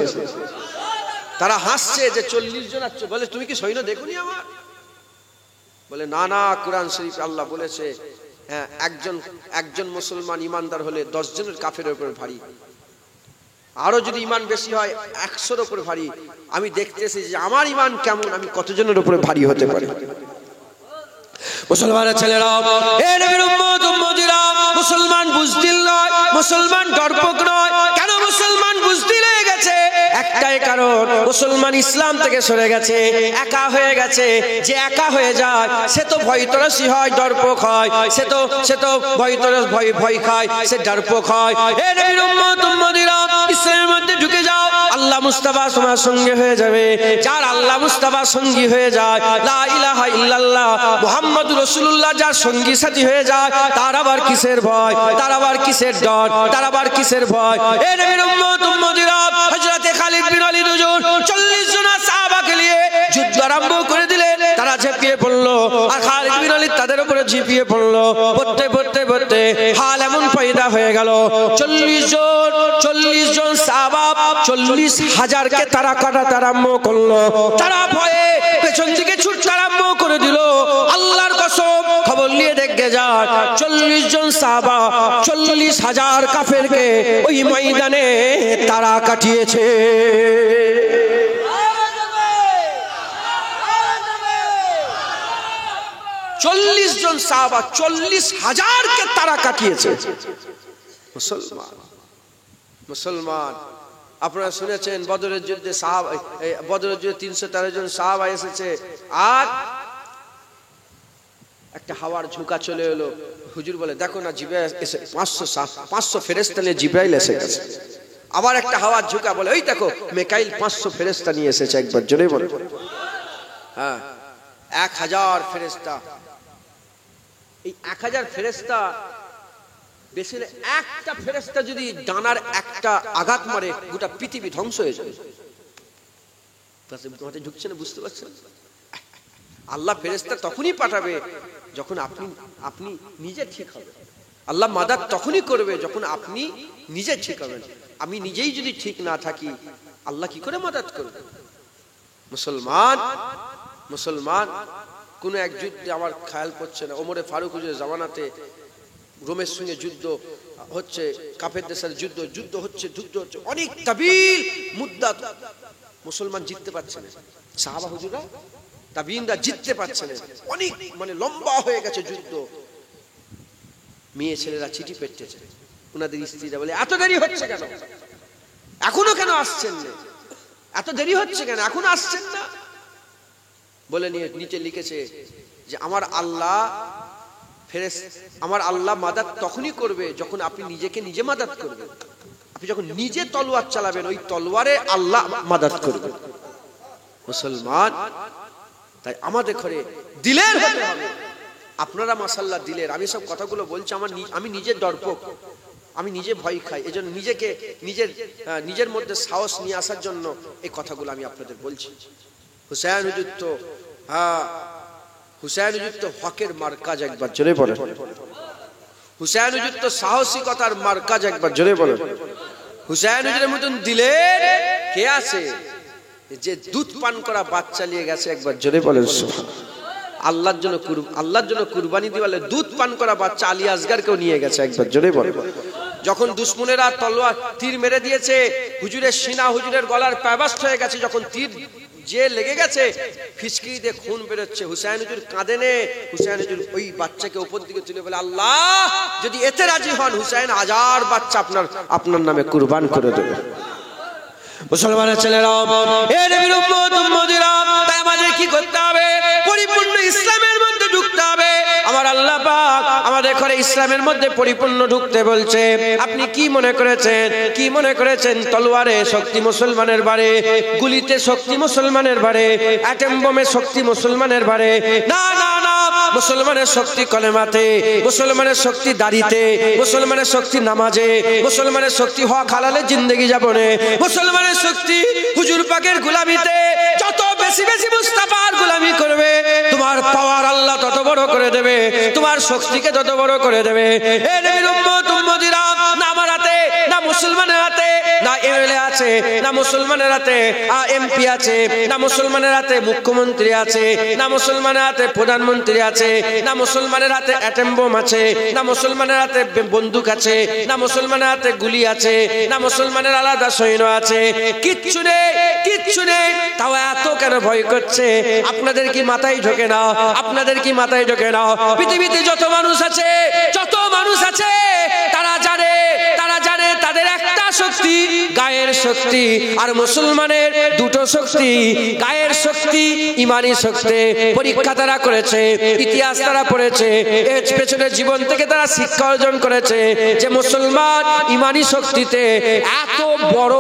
তারা হাসছে যে 40 জন আছে, বলে তুমি কি সৈন্য দেখুনি আমার? বলে না না, কোরআন শরীফ আল্লাহ বলেছে হ্যাঁ, একজন মুসলমান ইমানদার হলে 10 জনের কাফেরের উপর ভারী, আরো যদি ইমান বেশি হয় 100-এর উপর ভারী। আমি দেখতে এসেছি যে আমার ইমান কেমন, আমি কতজনের উপরে ভারী হতে পারি। মুসলমানের ছেলেরা, এ নবীর উম্মত উম্মতিরা, মুসলমান বুজদিল নয়, মুসলমান ডরপোক নয়। কেন মুসলমান বুজদিল হয়ে গেছে? একটাই কারণ, মুসলমান ইসলাম থেকে সরে গেছে, একা হয়ে গেছে। যে একা হয়ে যায় সে তো ভয়তরসী হয়, ডরপোক হয়। সে তো ভয় খায়, সে ডরপোক হয়। এ নবীর উম্মত উম্মতিরা, ইসলামের মধ্যে ঢুকে যাও, আল্লাহ মুস্তাফা তোমার সঙ্গে হয়ে যাবে। যার আল্লাহ মুস্তাফা সঙ্গী হয়ে যায়, লা ইলাহা ইল্লাল্লাহ মুহাম্মাদুর রাসূলুল্লাহ যার সঙ্গী সাথী হয়ে যায়, তার আবার কিসের ভয়, তার আবার কিসের ডর, তার আবার কিসের ভয়? এ নবীর উম্মত উম্মতিরা, হযরতে খালিদ বিন ওয়ালিদ হুজুর 40 জন সাহাবাকে নিয়ে যুদ্ধ আরম্ভ করে দিলেন। তারা ঝাঁপিয়ে পড়লো আর খালিদ বিন ওয়ালিদ তাদের উপরে ঝাঁপিয়ে পড়লো। পড়তে হাল এমন পয়দা হয়ে গেল, 40 জন সাহাবা 40,000-কে তারা কাটাতে আরম্ভ করলো। তারা ভয়ে পেছন দিকে ছুটতে আরম্ভ করে দিল। আল্লাহর কসম, খবর নিয়ে দেখে যান, 40 জন সাহাবা 40,000 কাফেরকে ওই ময়দানে তারা কাটিয়েছে। 40 জন সাহাবা 40,000-কে তারা কাটিয়েছে। মুসলমান আপনারা শুনেছেন বদরের যুদ্ধে বদরের যুদ্ধে 313 জন সাহাবা এসেছে। আর একটা হাওয়ার ঝোঁকা চলে এলো। হুজুর বলে, দেখো না জিবরাইল এসে 500 ফেরেশতা নিয়ে জিবরাইল এসে গেছে। আবার একটা হাওয়ার ঝোঁকা, বলে ওই দেখো মিকাইল 500 ফেরেশতা নিয়ে এসেছে। একবার জোরে বলে। হ্যাঁ, 1000 ফেরেশতা। এই 1000 ফেরেশতা বেশি, একটা ফেরেশতা যদি ডানার একটা আঘাত মারে গোটা পৃথিবী ধ্বংস হয়ে যাবে। তোমাদের ঢুকছে না, বুঝতে পারছেন? আল্লাহ ফেরেশতা তখনই পাঠাবে যখন আপনি নিজে ঠিক হবেন। আল্লাহ মাদাদ তখনই করবে যখন আপনি নিজে ঠিক হবেন। আমি নিজেই যদি ঠিক না থাকি, আল্লাহ কি করে মাদাদ করবে? মুসলমান কোন এক যুদ্ধে, আমার খেয়াল পড়ছে না, ওমরে ফারুক হুজুরের জামানাতে রোমের সঙ্গে যুদ্ধ হচ্ছে, কাফেরদের সাথে যুদ্ধ হচ্ছে, অনেক তাবিল মুদ্দাত মুসলমান জিততে পারছে না। সাহাবা হুজুররা, তাবিনরা জিততে পারছে না, অনেক লম্বা হয়ে গেছে যুদ্ধ। মেয়ে ছেলেরা চিঠি পেটেছে, ওনাদের স্ত্রীরা বলে, এত দেরি হচ্ছে কেন, এখনো কেন আসছেন না, এত দেরি হচ্ছে কেন, এখনো আসছেন না? বলে নিচে লিখেছে যে আমার আল্লাহ মাদাদ তখনই করবে যখন আপনি নিজেকে নিজে মাদাদ করবেন। আপনি যখন নিজে তলোয়ার চালাবেন, ওই তলোয়ারে আল্লাহ মাদাদ করবেন। মুসলমান, তাই আমাদের ঘরে দিলের হতে হবে। আপনারা মাশাআল্লাহ দিলের। আমি সব কথাগুলো বলছি, আমি নিজের ডরপোক, আমি নিজে ভয় খাই, এজন্য নিজেকে নিজের মধ্যে সাহস নিয়ে আসার জন্য এই কথাগুলো আমি আপনাদের বলছি। হুসাইন হুজুর তো হুসাইন হুজুর তো হকের মার্কাজ, একবার জোরে বলেন। হুসাইন হুজুর তো সাহসিকতার মার্কাজ, একবার জোরে বলেন। হুসাইন হুজুরের মতন দিলের কে আছে যে দুধ পান করা বাচ্চা নিয়ে গেছে, একবার জোরে বলেন সুবহানাল্লাহ। আল্লাহর জন্য কুরবানি দিওয়ালে দুধ পান করা বাচ্চা আলী আসগারকেও নিয়ে গেছে, একবার জোরে বলেন। যখন দুশমনেরা তলোয়ার তীর মেরে দিয়েছে, হুজুরের সিনা হুজুরের গলার প্যাবাস্ট হয়ে গেছে, যখন তীর যে লেগে গেছে ফিসকি দিয়ে খুন বেরোচ্ছে, হুসাইন হুজুর কাঁদেনে। হুসাইন হুজুর ওই বাচ্চাকে উপর দিকে তুলে বলে, আল্লাহ যদি এতে রাজি হন হুসাইন 1000 বাচ্চা আপনার নামে কুরবান করে দেবে। মুসলমানের ছেলেরা, এ নবীর উম্মত উম্মতিরা, তাই আমাদের কি করতে হবে? পরিপূর্ণ ইসলামের মধ্যে ঢুকতে হবে। আমার আল্লাহ পাক আমাদের ঘরে ইসলামের মধ্যে পরিপূর্ণ ঢুকতে বলছে। আপনি কি মনে করেছেন তলোয়ারে শক্তি মুসলমানের বাড়ে, গুলিতে শক্তি মুসলমানের বাড়ে, অ্যাটম বোমে শক্তি মুসলমানের বাড়ে? না না না, মুসলমানের শক্তি কলেমাতে, মুসলমানের শক্তি দাড়িতে, মুসলমানের শক্তি নামাজে, মুসলমানের শক্তি হক হালালে জিন্দেগি যাপনে, মুসলমানের শক্তি হুজুর পাকের গোলামিতে। যত বেশি বেশি মুস্তাফার গোলামি করবে, তোমার পাওয়ার আল্লাহ তত বড় করে দেবে, তোমার শক্তিকে তত বড় করে দেবে। এ নবীর উম্মত উম্মতিরা, না আমার হাতে, না মুসলমানের হাতে, না এমএলএ আছে, না মুসলমানের হাতে এমপি আছে, না মুসলমানের হাতে মুখ্যমন্ত্রী আছে, না মুসলমানের হাতে প্রধানমন্ত্রী আছে, না মুসলমানের হাতে অ্যাটম বোম আছে, না মুসলমানের হাতে বন্দুক আছে, না মুসলমানের হাতে গুলি আছে, না মুসলমানের আলাদা সৈন্য আছে। কিচ্ছু নেই, কিচ্ছু নেই। তাও এত কেন ভয় করছে? আপনাদের কি মাথায় ঢোকে না? আপনাদের কি মাথায় ঢোকে না? পৃথিবীতে যত মানুষ আছে তারা জানে তাদের একটা শক্তি গায়ের শক্তি, আর মুসলমানের দুটো শক্তি, গায়ের শক্তি ইমানি শক্তি। পরীক্ষা তারা করেছে, ইতিহাস তারা পড়েছে, এর পেছনে জীবন থেকে তারা শিক্ষা অর্জন করেছে যে মুসলমান ইমানি শক্তিতে এত বড়,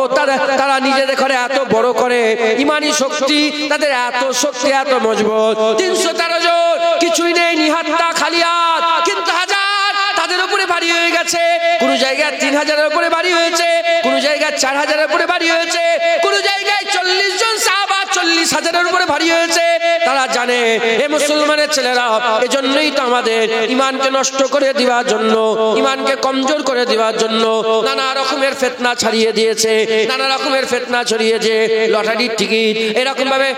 তারা নিজেদের ঘরে এত বড় করে ইমানি শক্তি, তাদের এত শক্তি এত মজবুত। 313 জন কিছুই নেই, নিহাত্তা খালি হাত, কিন্তু হাজার তাদের উপরে ভারী হয়ে গেছে। কোন জায়গায় 3000-এর উপরে ভারী হয়েছে, কোন জায়গায় 4000-এর উপরে ভারী হয়েছে, কোন জায়গায় 40 জন সাহাবা 40,000-এর উপরে ভারী হয়েছে। তারা জানে এ মুসলমানের ছেলেরা, এজন্যই তো আমাদের ইমানকে নষ্ট করে দেওয়ার জন্য, ইমানকে কমজোর করে দেওয়ার জন্য নানা রকমের ফিতনা ছড়িয়ে দিয়েছে, নানা রকমের ফিতনা ছড়িয়েছে। লটারির টিকিট, এরকম ভাবে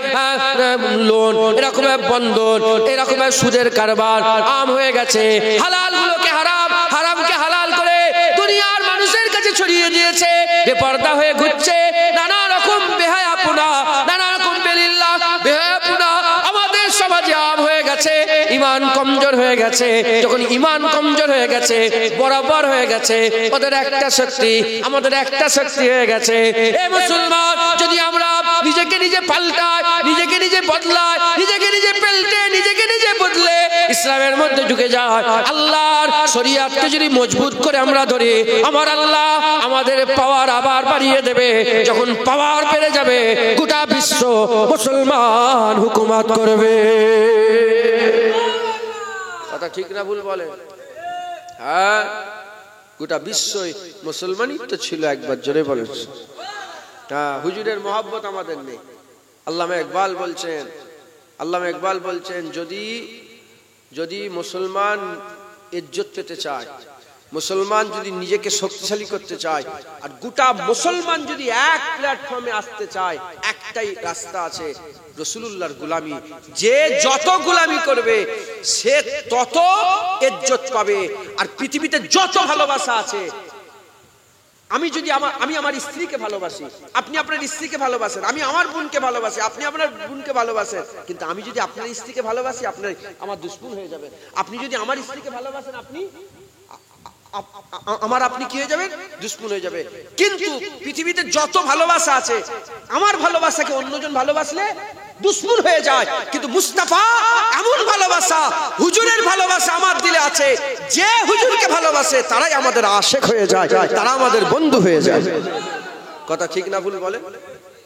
লোন, এরকম ভাবে বন্ধন, এরকম ভাবে সুদের কারবার আম হয়ে গেছে। হালাল গুলোকে হারাম, হারামকে হালাল করে দুনিয়ার মানুষের কাছে ছড়িয়ে দিয়েছে। বেপরদা হয়ে ঘুরছে, নানা রকম বেহায়াপনা, নানা রকম বেলিল্লাহ বেহায়াপনা আমাদের সমাজে আম হয়ে গেছে। ইমান কমজোর হয়ে গেছে। যখন ইমান কমজোর হয়ে গেছে, বরাবর হয়ে গেছে, ওদের একটা শক্তি, আমাদের একটা শক্তি হয়ে গেছে। এ মুসলমান, যদি আমরা নিজেকে নিজে পাল্টাই, নিজেকে নিজে বদলাই, নিজেকে নিজে পাল্টে, নিজেকে নিজে বদলে ইসলামের মধ্যে ঢুকে যায়, আল্লাহর শরীয়তকে যদি মজবুত করে আমরা ধরি, আমার আল্লাহ আমাদের পাওয়ার আবার বাড়িয়ে দেবে। যখন পাওয়ার বেড়ে যাবে, গোটা বিশ্ব মুসলমান হুকুমত করবে। কথা ঠিক না ভুল বলে? হ্যাঁ, গোটা বিশ্বই মুসলমানই তো ছিল, একবার জোরে বলেন। হ্যাঁ, হুজুরের মহব্বত আমাদের নেই। আল্লামা ইকবাল বলছেন, যদি মুসলমান ইজ্জত পেতে চায়, মুসলমান যদি নিজেকে শক্তিশালী করতে চায়, আর গোটা মুসলমান যদি এক প্ল্যাটফর্মে আসতে চায়, একটাই রাস্তা আছে, রাসূলুল্লাহর গোলামি। যে যত গোলামি করবে সে তত ইজ্জত পাবে। আর পৃথিবীতে যত ভালোবাসা আছে, আমি আমার স্ত্রীকে ভালোবাসি, আপনি আপনার স্ত্রীকে ভালোবাসেন, আমি আমার বোনকে ভালোবাসি, আপনি আপনার বোনকে ভালোবাসেন, কিন্তু আমি যদি আপনার স্ত্রীকে ভালোবাসি, আমার দুশমন হয়ে যাবে। আপনি যদি আমার স্ত্রীকে ভালোবাসেন, আপনি কি হয়ে যাবেন? দুশমন হয়ে যাবে। কিন্তু পৃথিবীতে যত ভালোবাসা আছে, আমার ভালোবাসাকে অন্যজন ভালোবাসলে দুশমন হয়ে যায়। কিন্তু মুস্তাফা এমন ভালোবাসা, হুজুরের ভালোবাসা আমার দিলে আছে, যে হুজুরকে ভালোবাসে তারাই আমাদের আশিক হয়ে যায়, তারা আমাদের বন্ধু হয়ে যায়। কথা ঠিক না ভুল বলে?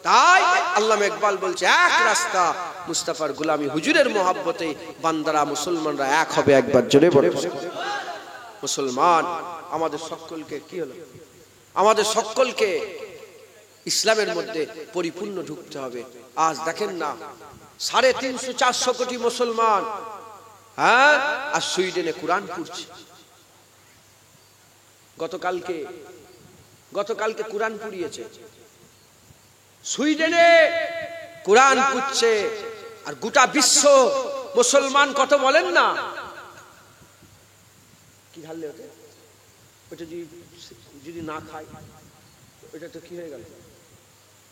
তাই আল্লামা ইকবাল বলছে, এক রাস্তা মুস্তাফার গোলামি, হুজুরের মহব্বতে বান্দারা মুসলমানরা এক হবে। একবার জোরে বলে মুসলমান আমাদের সকলকে কি হলো, আমাদের সকলকে ইসলামের মধ্যে পরিপূর্ণ ঢুকতে হবে। আজ দেখেন না 350-400 কোটি মুসলমান, হ্যাঁ, আর সুইডেনে কোরআন পড়ছে। গতকালকে কোরআন পড়িয়েছে, সুইডেনে কোরআন পড়ছে, আর গোটা বিশ্ব মুসলমান কত বলেন না। কি ঢাললে ওটা, ওটা যদি না খায় ওটা তো কি হয়ে গেল,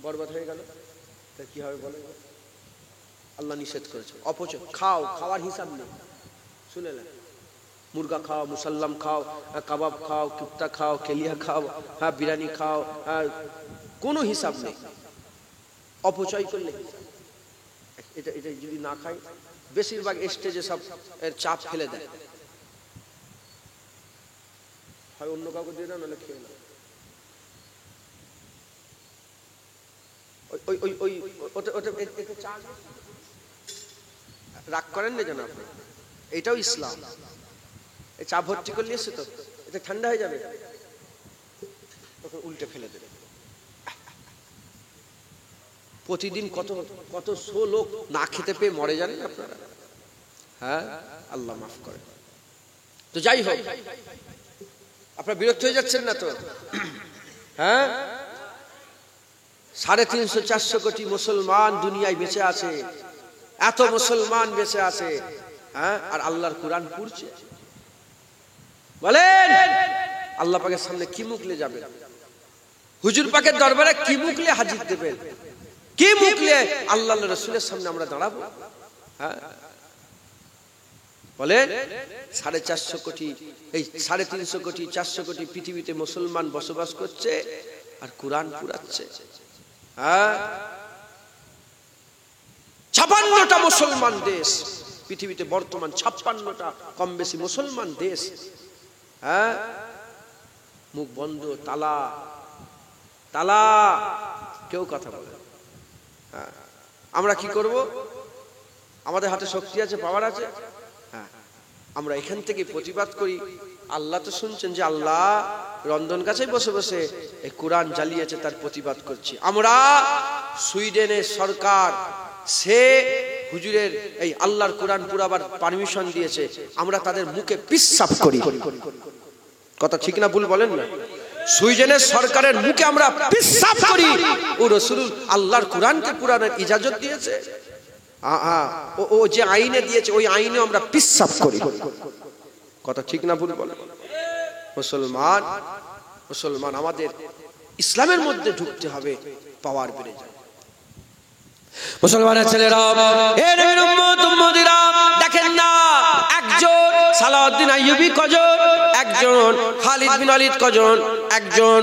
বরবাদ হয়ে গেল, তা কি হবে বলে? আল্লাহ নিষেধ করেছে অপচয়। খাও, খাওয়ার হিসাব নেই, শুনে না, মুরগা খাও, মুসাল্লাম খাও, কাবাব খাও, কুপ্তা খাও, কেলিয়া খাও, হ্যাঁ বিরিয়ানি খাও, হ্যাঁ কোনো হিসাব নেই, অপচয় করলে এটা এটা যদি না খাই, বেশিরভাগ স্টেজে সব এর চাপ ফেলে দেয়, হয় অন্য কাউকে দিয়ে না, নাহলে খেয়ে না। রাগ করেন না যেন আপনি, এটাও ইসলাম। এই চা ভর্তি করলে এসে তো এটা ঠান্ডা হয়ে যাবে, তখন উল্টে ফেলে দেবে। প্রতিদিন কত কত শো লোক না খেতে পেয়ে মরে জানেন আপনারা? হ্যাঁ, আল্লাহ মাফ করে। তো যাই হোক, আপনারা বিরক্ত হয়ে যাচ্ছেন না তো? হ্যাঁ, 350-400 কোটি মুসলমান দুনিয়ায় বেঁচে আছে, এত মুসলমান বেঁচে আছে, হ্যাঁ, আর আল্লাহর কোরআন পড়ছে। বলেন আল্লাহ পাকের সামনে কি মুখলে যাবেন? হুজুর পাকের দরবারে কি মুখলে হাজির দেবেন? কি মুখলে আল্লাহ রাসূলের সামনে আমরা দাঁড়াবো? হ্যাঁ, বলেন 450 কোটি, এই 350 কোটি 400 কোটি পৃথিবীতে মুসলমান বসবাস করছে আর কোরআন পড়াচ্ছে। হ্যাঁ, 56টা মুসলমান দেশ পৃথিবীতে বর্তমান, 56টা কম বেশি মুসলমান দেশ। হ্যাঁ, মুখ বন্ধ, তালা তালা, কেউ কথা বলে। হ্যাঁ, আমরা কি করব? আমাদের হাতে শক্তি আছে, পাওয়ার আছে, হ্যাঁ, আমরা এখান থেকে প্রতিবাদ করি। আল্লাহ তো শুনছেন যে আল্লাহ রন্ধন কাছে বসে বসে এই কোরআন জ্বালিয়েছে, তার প্রতিবাদ করছি আমরা। সুইডেনের সরকার সে হুজুরের এই আল্লাহর কোরআন পুরাবার পারমিশন দিয়েছে, আমরা তাদের মুখে পিশাব করি। কথা ঠিক না ভুল বলেন না? সুইডেনের সরকারের মুখে আমরা পিশাব করি। ও রাসূল আল্লাহর কোরআনকে পুরানোর ইজাজত দিয়েছে, ও যে আইনে দিয়েছে ওই আইনে আমরা পিশাব করি। কথা ঠিক না ভুল বলেন? মুসলমান আমাদের ইসলামের মধ্যে ঢুকতে হবে, পাওয়ার বেড়ে যায়। মুসলমানের ছেলেরা, এ নবীর উম্মত উম্মতিরা, দেখেন না একজন সালাউদ্দিন আইয়ুবী কজন, একজন খালিদ বিন ওয়ালিদ কজন, একজন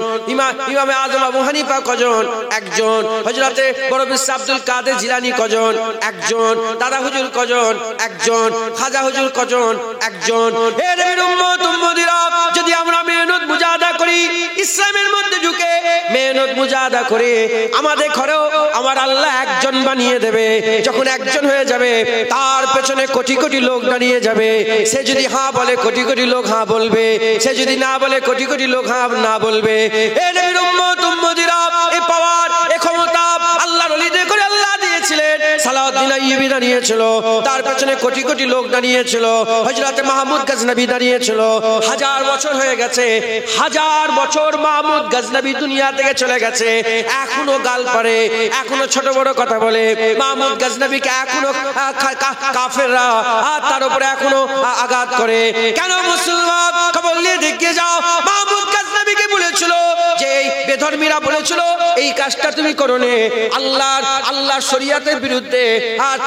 ইমামে আযম আবু হানিফা কজন, একজন হযরতে বড় পীর আব্দুল কাদের জিলানী কজন, একজন দাদা হুজুর কজন, একজন খাজা হুজুর কজন, একজন। হে নবীর উম্মত উম্মতিরা, যদি আমরা মেহনত মুজাহাদা করি, ইসলামের মধ্যে ঢুকে মেহনত মুজাহাদা করে, আমাদের ঘরেও আমার আল্লাহ একজন বানিয়ে দেবে। যখন একজন হয়ে যাবে, তার পেছনে কোটি কোটি লোক দাঁড়িয়ে যাবে। সে যদি হ্যাঁ বলে, কোটি কোটি লোক হ্যাঁ বলবে। সে যদি না বলে, কোটি কোটি লোক হ্যাঁ না বলবে। এই নবীর উম্মত উম্মতিরা, এই পাওয়ার, এই ক্ষমতা আল্লাহর ওলিদের করে আল্লাহ দিয়েছিলেন। সালাউদ্দিন আইয়ুবী দাঁড়িয়েছিল, তার পেছনে কোটি কোটি লোক দাঁড়িয়েছিল। হযরত মাহমুদ গজনবী দাঁড়িয়েছিল। 1000 বছর হয়ে গেছে, 1000 বছর মাহমুদ গজনবী দুনিয়া থেকে চলে গেছে, এখনো গাল পারে, এখনো ছোট বড় কথা বলে। মাহমুদ গজনবীকে এখনো কাফেররা তার উপরে এখনো আঘাত করে। কেন মুসলমান? খবর নিয়ে দেখে যাও। মাহমুদ গজনবীকে বলেছিল যে এই বেধর্মীরা বলেছিল এই কাজটা তুমি করো নে, আল্লাহর শরীয়তের বিরুদ্ধে।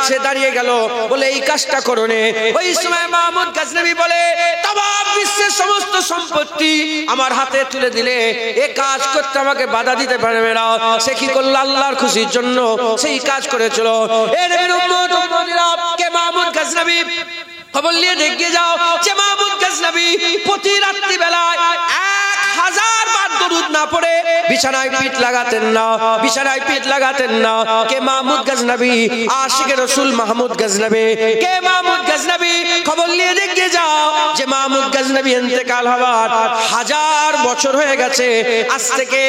সে দাঁড়িয়ে গেল বলে এই কাজটা করো নে। ওই সময় মাহমুদ গজনবী বলে, তামাম বিশ্বের সমস্ত সম্পত্তি আমার হাতে তুলে দিলে এই কাজ করতে আমাকে বাধা দিতে পারবে না। সে কি করলো? আল্লাহর খুশির জন্য সেই কাজ করেছিল। এই নবীর উম্মত উম্মতিরা, কে মাহমুদ গজনবী? খবর নিয়ে দেখে যাও যে মাহমুদ গজনবী প্রতি রাত্রি বেলায় 1000 বার দরুদ না পড়ে বিছানায় পিঠ লাগাতেন না, বিছানায় পিঠ লাগাতেন না। কে মাহমুদ গজনবী? আশিকে রাসূল মাহমুদ গজনবী। কে মাহমুদ গজনবী খবর নিয়ে দেখে যাও যে মাহমুদ গজনবী ইন্তেকাল হওয়ার 1000 বছর হয়ে গেছে। আজ থেকে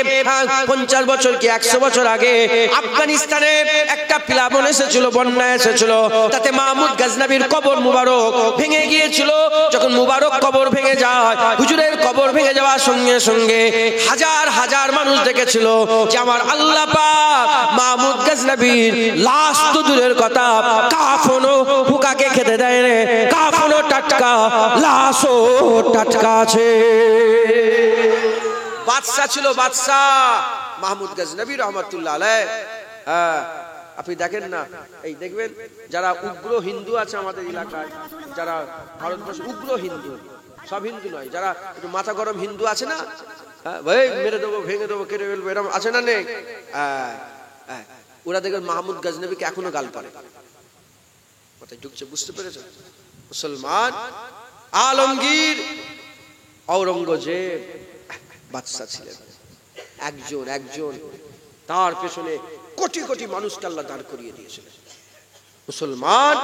50 বছর কি 100 বছর আগে আফগানিস্তানে একটা প্লাবন এসেছিল, বন্যা এসেছিল, তাতে মাহমুদ গজনবীর কবর মুবারক ভেঙে গিয়েছিল। যখন মুবারক কবর ভেঙে যায়, হুজুরের কবর ভেঙে যাওয়ার সঙ্গে সঙ্গে হাজার হাজার মানুষ দেখেছিল যে আমার আল্লাহ পাক মাহমুদ গজনবীর লাশ তো দূরের কথা, কাফনও হুকাকে খেতে দেয় রে, কাফনও টাটকা, লাশও টাটকা আছে। বাদশা ছিল, বাদশা মাহমুদ গজনবী রহমাতুল্লাহ আলাইহ। আপনি দেখেন না, এই দেখবেন যারা উগ্র হিন্দু আছে আমাদের এলাকায়, যারা ভারতবর্ষে উগ্র হিন্দু, সব হিন্দু নয়, যারা একটু মাথা গরম হিন্দু আছে না, ভাই মেরে দেবো, ভেঙে দেবো, কেটে ফেলবো, এরকম আছে না নেই? ওরা দেখবেন মাহমুদ গজনবীকে এখনো গাল পারে। মাথায় ঢুকছে, বুঝতে পেরেছেন? মুসলমান আলমগীর ঔরঙ্গজেব বাদশা ছিলেন, একজন তার পেছনে কোটি কোটি মানুষকে আল্লাহ দাঁড় করিয়ে দিয়েছিলেন। মুসলমান,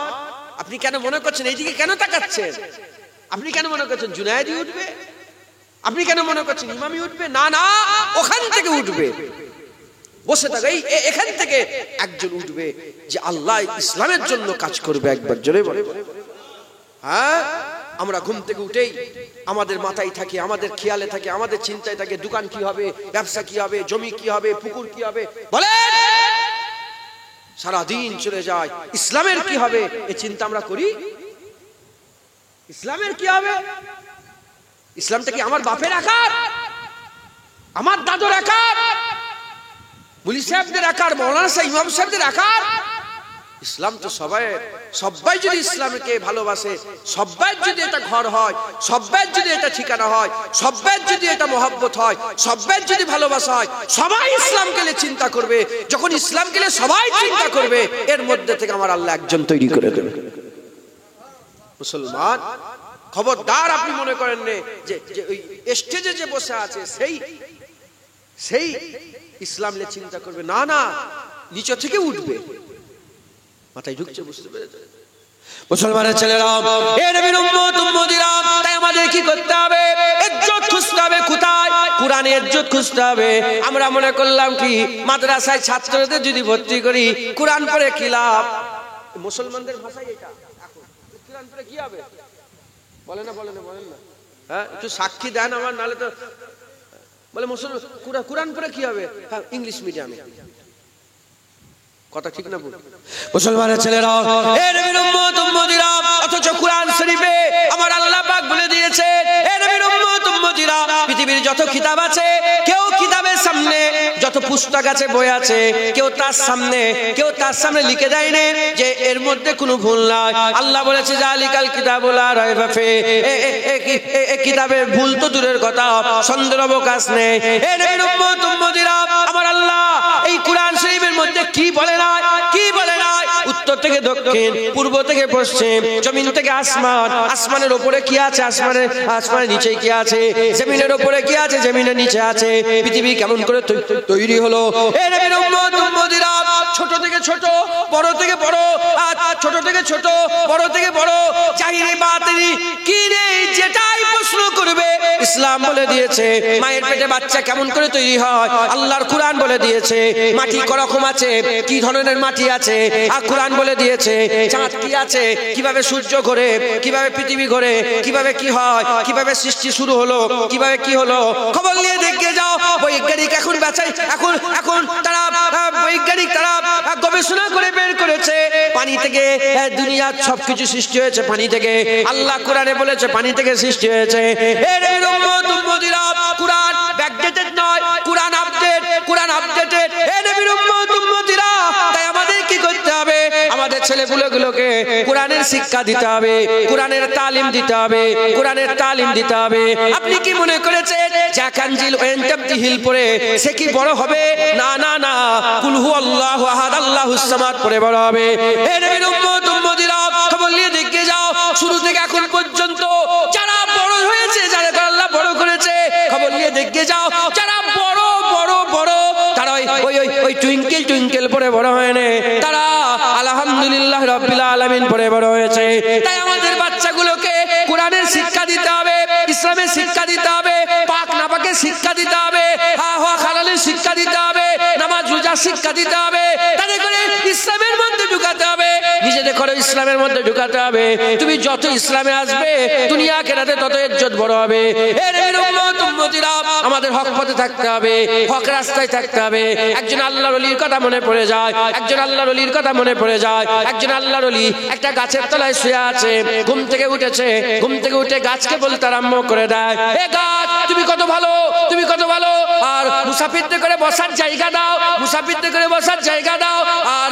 আপনি কেন মনে করছেন এইদিকে কেন তাকাচ্ছেন? আপনি কেন মনে করছেন জুনায়েদি উঠবে? আপনি কেন মনে করছেন ইমামি উঠবে? না না, ওখান থেকে উঠবে। বসে থাকে, এখান থেকে একজন উঠবে যে আল্লাহ ইসলামের জন্য কাজ করবে। একবার জোরে বলে। হ্যাঁ, আমরা ঘুম থেকে উঠেই আমাদের মাথায় থাকে, আমাদের খেয়ালে থাকে, আমাদের চিন্তায় থাকে দোকান কি হবে, ব্যবসা কি হবে, জমি কি হবে, পুকুর কি হবে, বলে সারাদিন চলে যায়। ইসলামের কি হবে এই চিন্তা আমরা করি? ইসলামের কি হবে? ইসলামটা কি আমার বাপের আকার, আমার দাদুর আকার, মুলি সাহেবদের আকার, মৌলানা সাহেব, ইমাম সাহেবদের আকার? ইসলাম তো সবাই যদি ইসলামকে ভালোবাসে, সবাই যদি এটা ঘর হয়, সবাই যদি এটা ঠিকানা হয়, সবাই যদি এটা মহব্বত হয়, সবাই যদি ভালোবাসা হয়, সবাই ইসলামকে নিয়ে চিন্তা করবে। যখন ইসলামকে নিয়ে সবাই চিন্তা করবে, এর মধ্যে থেকে আমার আল্লাহ একজন তৈরি করে দেবে। মুসলমান, খবরদার আপনি মনে করেন যে ওই স্টেজে যে বসে আছে সেই ইসলাম নিয়ে চিন্তা করবে। না না, নিচে থেকে উঠবে। মাথায় ঢুকছে, বুঝতে পেরেছে? মুসলমানের ছেলেরা, এ নবীর উম্মত উম্মতিরা, তাই আমাদের কি করতে হবে? ইজ্জত খুঁজতে হবে। কোথায়? কোরআনে ইজ্জত খুঁজতে হবে। আমরা মনে করলাম কি মাদ্রাসায় ছাত্রদের যদি ভর্তি করি, কোরআন পড়ে কি লাভ? মুসলমানদের ভাষায় এটা, এখন কোরআন পড়ে কি হবে? বলেন না? হ্যাঁ, একটু সাক্ষী দেন আমার, নালে তো বলে মুসলমান কোরআন পড়ে কি হবে? হ্যাঁ, ইংলিশ মিডিয়ামে। কথা ঠিক না বল? মুসলমানের ছেলেরা, এ নবীর উম্মত উম্মতিরা, অথচ কোরআন শরীফে আমার আল্লাহ পাক বলে দিয়েছে, এ নবীর উম্মত উম্মতিরা, পৃথিবীর যত কিতাব আছে, কেউ কিতাবের সামনে যত পুস্তক আছে, বই আছে, কেউ তার সামনে লিখে দেয় না যে এর মধ্যে কোনো ভুল নাই। আল্লাহ বলেছে জালিকাল কিতাবুল লা রাইবা ফি, এই কিতাবের ভুল তো দূরের কথা, সন্দেহের অবকাশ নেই। এ নবীর উম্মত উম্মতিরা, আমার আল্লাহ এই কোরআন শরীফের মধ্যে কি বলে না, উত্তর থেকে দক্ষিণ, পূর্ব থেকে পশ্চিম, জমিন থেকে আসমান, আসমানের উপরে কি আছে, আসমানের নিচে কি আছে, জমিনের উপরে কি আছে, জমিনের নিচে আছে, পৃথিবী কেমন করে তৈরি হলো। এ নবীর উম্মত উম্মতিরা, ছোট থেকে ছোট, বড় থেকে বড়, ছোট থেকে ছোট, বড় থেকে বড়, জাহিরি বাতিনি কি নেই, যেটাই প্রশ্ন করবে ইসলাম বলে দিয়েছে। মায়ের পেটে বাচ্চা কেমন করে তৈরি হয়, আল্লাহর কোরআন বলে দিয়েছে। মাটি করকম আছে, কি ধরনের মাটি আছে, আর কোরআন বলে দিয়েছে। চাঁদ কি আছে, কিভাবে সূর্য ঘোরে, কিভাবে পৃথিবী ঘোরে, কিভাবে কি হয়, কিভাবে সৃষ্টি শুরু হলো, কিভাবে কি হলো, খবর নিয়ে দেখে যাও। বৈজ্ঞানিক এখন বাঁচাই, এখন তারা বৈজ্ঞানিক তারা গবেষণা করে বের করেছে পানি থেকে দুনিয়ার সবকিছু সৃষ্টি হয়েছে, পানি থেকে। আল্লাহ কোরআনে বলেছে পানি থেকে সৃষ্টি হয়েছে। এর উম্মত উম্মতিরা, কোরআন ব্যাকডেটেড নয়, কোরআন আপডেটেড। এ নবীর উম্মত উম্মতিরা, তাই আমাদের কি করতে হবে? আমাদের ছেলেগুলোকে কোরআনের শিক্ষা দিতে হবে, কোরআনের তালিম দিতে হবে, কোরআনের তালিম দিতে হবে। আপনি কি মনে করেছেন জাকানজিল ওয়েন্টাবদি হিল পড়ে সে কি বড় হবে? না না না, কুল হুয়াল্লাহু আহাদ আল্লাহুস সামাদ পড়ে বড় হবে। এ নবীর উম্মত উম্মতিরা, খবর নিয়ে দেখে যাও, শুরু থেকে এখন পর্যন্ত যারা বড় হয়েছে, যারা আল্লাহ বড় করেছে, খবর নিয়ে দেখে যাও, যারা বড় তারা ওই টুইঙ্কেল পরে বড় হয় না, তারা আলহামদুলিল্লাহ আলহামদুলিল্লাহ রাব্বিল আলামিন পড়ে বড় হয়েছে। তাই আমাদের বাচ্চাগুলোকে কোরআনের শিক্ষা দিতে হবে, ইসলামের শিক্ষা দিতে হবে, পাক নাপাকের শিক্ষা দিতে হবে, হওয়া হালালের শিক্ষা দিতে হবে, নামাজ রোজা শিক্ষা দিতে হবে, তাদের করে ইসলামের মধ্যে ঢুকাতে হবে, নিজেদের করে ইসলামের মধ্যে ঢুকাতে হবে। তুমি যত ইসলামে আসবে দুনিয়া কেরাতে তত ইজ্জত বড় হবে। এর উম্মত উম্মতিরা আমাদের হক পথে থাকতে হবে, হক রাস্তায় থাকতে হবে। একজন আল্লাহর ওলির কথা মনে পড়ে যায়, একজন আল্লাহর ওলির কথা মনে পড়ে যায়। একজন আল্লাহর ওলি একটা গাছের তলায় শুয়ে আছে, ঘুম থেকে উঠেছে, ঘুম থেকে উঠে গাছকে বলতে আরম্ভ করে দেয়, এ গাছ তুমি কত ভালো, তুমি কত ভালো, আর মুসাফিরদের করে বসার জায়গা দাও, মুসাফিরদের করে বসার জায়গা দাও, আর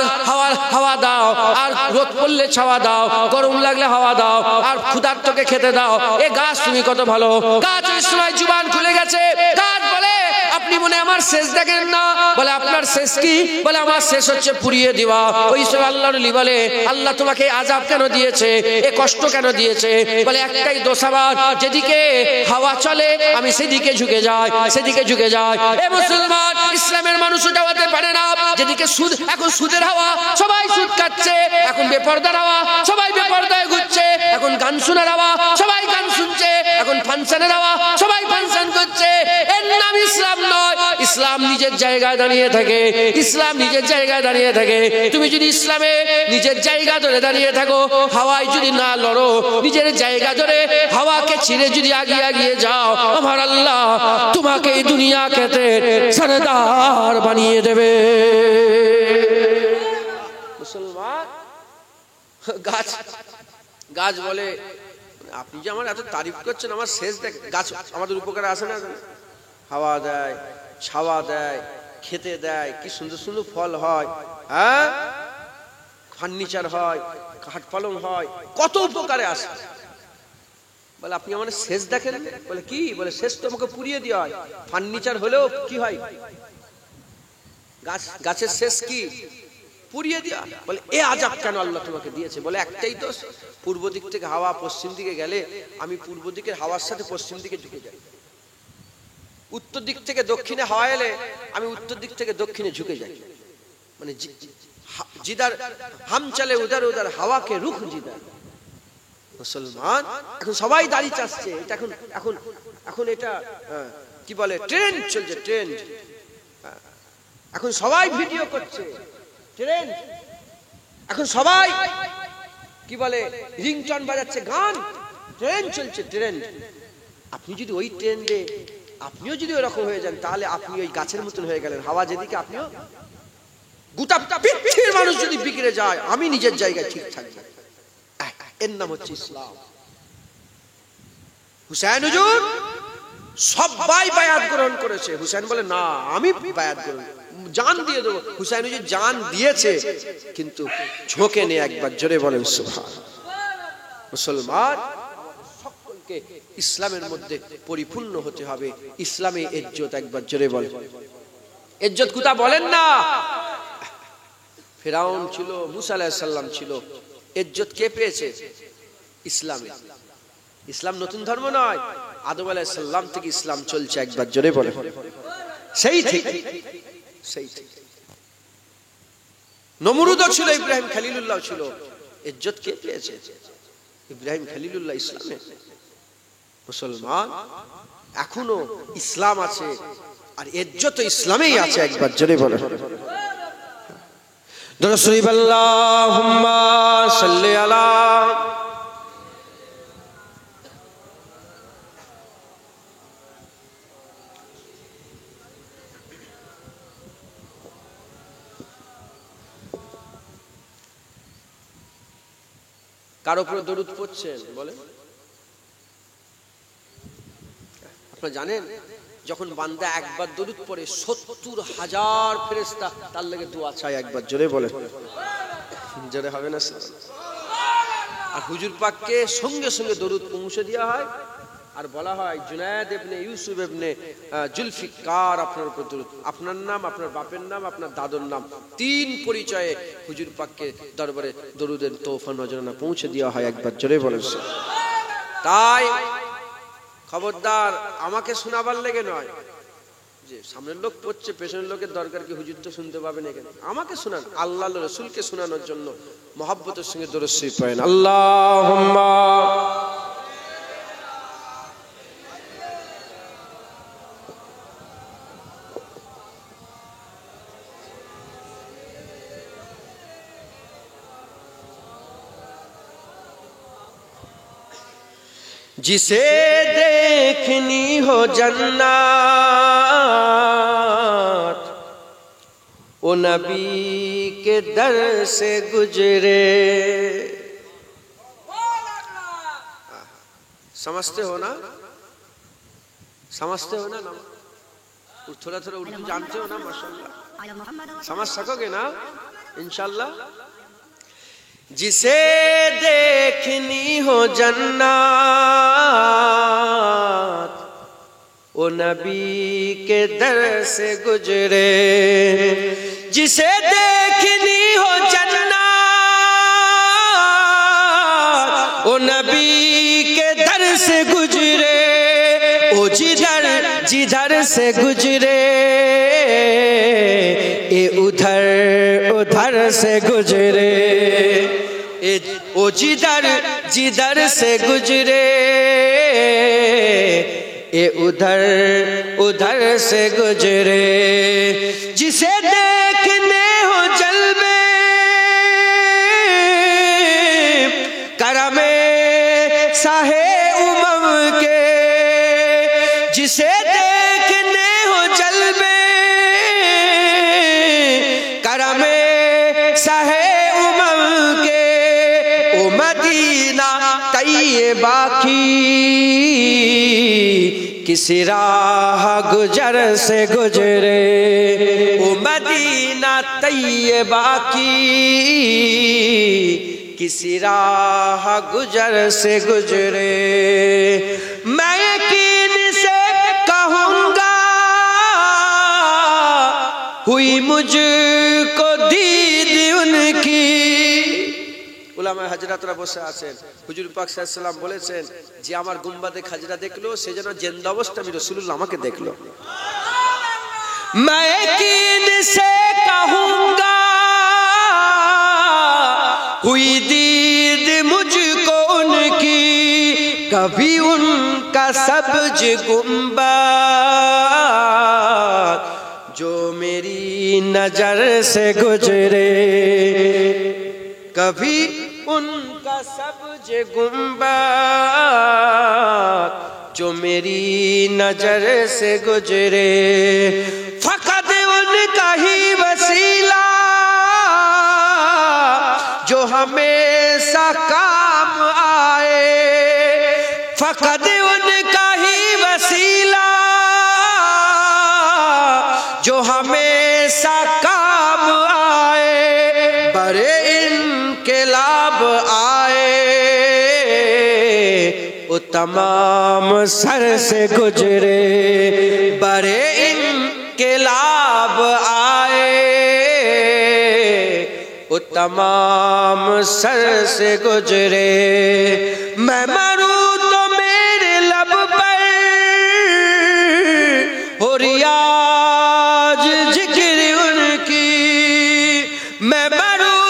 হাওয়া দাও, আর রোদ পড়লে ছাওয়া দাও, গরম লাগলে হাওয়া দাও, আর ক্ষুধার্তকে খেতে দাও। এ গাছ তুমি কত ভালো। গাছ ওই সময় জুবান খুলে গেছে। গাছ বলে, আপনি মনে আমার শেষ দেখেন না? বলে আপনার শেষ কি? বলে আমার শেষ হচ্ছে পুড়িয়ে দেওয়া। ওই সময় আল্লাহর ওলি বলে, আল্লাহ তোমাকে আযাব কেন দিয়েছে, এ কষ্ট কেন দিয়েছে? বলে একটাই দোষ আমার, যেদিকে হাওয়া চলে আমি সেদিকে ঝুঁকে যাই, সেদিকে ঝুঁকে যাই। এ মুসলমান, ইসলামের মানুষ ওটা হতে পারে না। যেদিকে সুদ, এখন সুদের হাওয়া, সবাই সুদ খাচ্ছে। এখন বেপরদার হাওয়া, সবাই বেপরদায় ঘুরছে। এখন গান শোনার হাওয়া, সবাই গান শুনছে। এখন ফাংশনের হাওয়া, সবাই ফাংশন করছে। এর নাম ইসলাম নয়। ইসলাম নিজের জায়গায় দাঁড়িয়ে থাকে, ইসলাম নিজের জায়গায় দাঁড়িয়ে থাকে। তুমি যদি ইসলামে নিজের জায়গা ধরে দাঁড়িয়ে থাকো, হাওয়ায় যদি না লড়ো, নিজের জায়গা ধরে হাওয়াকে ছিঁড়ে যদি আগিয়ে আগিয়ে যাও, আমার আল্লাহ তোমাকে এই দুনিয়া খেতে সরদার বানিয়ে দেবে। মুসলমান, গাছ গাছ বলে, আপনি যে আমার এত তারিফ করছেন, আমার শেষ দেখ। গাছ আমাদের উপকারে আসে না? হাওয়া দেয়, ছাওয়া দেয়, খেতে দেয়, কি সুন্দর সুন্দর ফল হয়, হ্যাঁ, ফার্নিচার হয়, খাট পালং হয়, কত উপকারে আসে। বলে আপনি আমার শেষ দেখেন? বলে কি? বলে শেষ তো আমাকে পুড়িয়ে দেওয়া হয়। ফার্নিচার হলেও কি হয়? গাছের শেষ কি? পুড়িয়ে দেওয়া। বলে এ আযাব কেন আল্লাহ তোমাকে দিয়েছে? বলে একটাই দোষ, পূর্ব দিক থেকে হাওয়া পশ্চিম দিকে গেলে আমি পূর্ব দিকের হাওয়ার সাথে পশ্চিম দিকে ঝুঁকে যাই। উত্তর দিক থেকে দক্ষিণে হাওয়া এলে আমি উত্তর দিক থেকে দক্ষিণে ঝুঁকে যাই। মানে জিদার হাম চলে উদার উদার, হাওয়াকে রুখ জিদার। মুসলমান, এখন সবাই দাড়ি চাচ্ছে। এটা এখন এখন এখন এটা কি বলে, ট্রেন্ড চলছে, ট্রেন্ড। এখন সবাই ভিডিও করছে, ট্রেন্ড। এখন সবাই কি বলে, রিংটন বাজাচ্ছে, গান, ট্রেন্ড চলছে, ট্রেন্ড। আপনি যদি ওই ট্রেন্ডে আপনিও যদি ওরকম হয়ে যান, তাহলে আপনি ওই গাছের মতন হয়ে গেলেন। হাওয়া যেদিকে, আপনিও। গোটা পৃথিবীর মানুষ যদি বিগড়ে যায়, আমি নিজের জায়গায় ঠিক থাকবো। এর নাম হচ্ছে ইসলাম। হুসাইন হুজুর সবাই বায়াত গ্রহণ করেছে। হুসাইন বলে না, আমি বায়াত গ্রহণ, জান দিয়ে দেবো। হুসাইন হুজুর জান দিয়েছে, কিন্তু ঝোঁকে নেই। একবার জোরে বলেন সুবহানাল্লাহ। মুসলমান, সকলকে ইসলামের মধ্যে পরিপূর্ণ হতে হবে। ইসলামে ইজ্জত, একবার জোরে বলেন ইজ্জত কোথা বলেন না? ফিরআউন ছিল, মুসা আলাইহিস সালাম ছিল, ইজ্জত কে পেয়েছে? ইসলামে। ইসলাম নতুন ধর্ম নয়, আদম আলাইহিস সালাম থেকে ইসলাম চলছে। একবার জোরে বলেন সেই থেকে, সেই থেকে। নমরুদও ছিল, ইব্রাহিম খলিলুল্লাহ ছিল, ইজ্জত কে পেয়েছে? ইব্রাহিম খলিলুল্লাহ, ইসলামে। মুসলমান, এখনো ইসলাম আছে, আর ইজ্জত ইসলামেই আছে। একবার জোরে বলেন দরুদ শরীফ, আল্লাহুম্মা সাল্লি আলা। কার উপরে দরুদ পড়ছেন বলেন? আপনারা জানেন, যখন বান্দা একবার দরুদ পড়ে ৭০,০০০ ফেরেশতা তার লাগি দোয়া চায়। একবার জোরে বলেন, জোরে হবে না? আর হুজুর পাককে সঙ্গে সঙ্গে দরুদ পৌঁছে দেওয়া হয়, আর বলা হয় জুনায়েদ ইবনে ইউসুফ ইবনে জুলফিকার আপনার উপর দরুদ। আপনার নাম, আপনার বাপের নাম, আপনার দাদুর নাম, ৩ পরিচয়ে হুজুর পাককে দরবারে দরুদের তোহফা নজরানা পৌঁছে দেওয়া হয়। একবার জোরে বলেন। তাই খবরদার, আমাকে শোনাবার লেগে নয়, যে সামনের লোক পড়ছে, পেছনের লোকের দরকার কি? হুজুর তো শুনতে পাবেন এখানে, আমাকে শোনান, আল্লাহ রসুলকে শোনানোর জন্য মহব্বতের সঙ্গে দরুদ শরীফ পড়েন। আল্লাহুম্মা जिसे देखनी हो जन्नत वो नबी के दर से गुजरे। समझते हो ना? समझते हो ना? थोड़ा थोड़ा उर्दू जानते हो ना? माशाल्लाह समझ सकोगे ना इंशाल्लाह। जिसे देखनी हो जन्नत वो नबी के दर से गुजरे। जिसे देखनी हो जन्नत वो नबी के दर से गुजरे। ओ जिधर जिधर से गुजरे ये उधर उधर से गुजरे। ओ जिधर जिधर से गुजरे ये उधर उधर से गुजरे। जिसे देखने हो जलवे करमे साहे उमम के। जिसे देखने हो जलवे करमे साहे उमम के। ओ मदीना तैयबा की किसी राह गुजर से गुजरे। ओ मदीना तैयबा की किसी राह गुजर से गुजरे। मैं यकीन से कहूँगा हुई मुझको दीद उनकी। উলামা হাজরাতরা বসে আছেন, হুজুর পাক সাল্লাল্লাহু আলাইহি ওয়াসাল্লাম বলেছেন যে আমার গুম্বাদে খাজরা দেখলো সে যেন জিন্দা অবস্থা আমি রাসূলুল্লাহ আমাকে দেখলো। मैं यकीन से कहूँगा हुई दीद मुझको उनकी। कभी उनका सब्ज गुंबद जो मेरी नजर से गुजरे। कभी उनका सब्ज गुंबद जो मेरी नजर से गुजरे। फकत उनका ही वसीला जो हमेशा काम आए। फकत उनका ही वसीला जो हमेशा काम आए। बड़े इनकलाब आए वो तमाम सर से गुजरे। बड़े इनकलाब आए वो तमाम सर से गुजरे। मैं मरूं तो मेरे लब पर हो रियाज जिक्र उनकी। मैं मरूं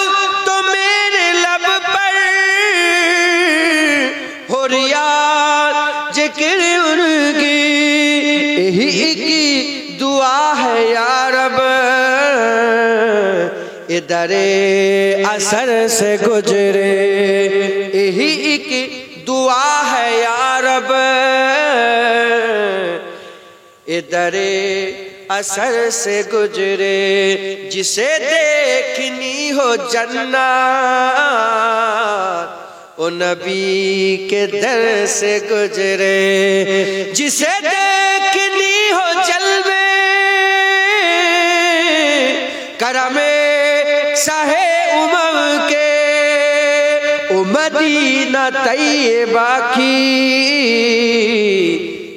तो मेरे लब पर हो रियाज जिक्र उनकी। यही की दुआ है या रब इदरे असर से गुजरे। यही की दुआ है या रब इदरे असर से गुजरे। जिसे देखनी हो जन्नत ओ नबी के दर से गुजरे। जिसे देखनी हो जलवे करमे साहे उमम के। ओ मदीना तैयबा की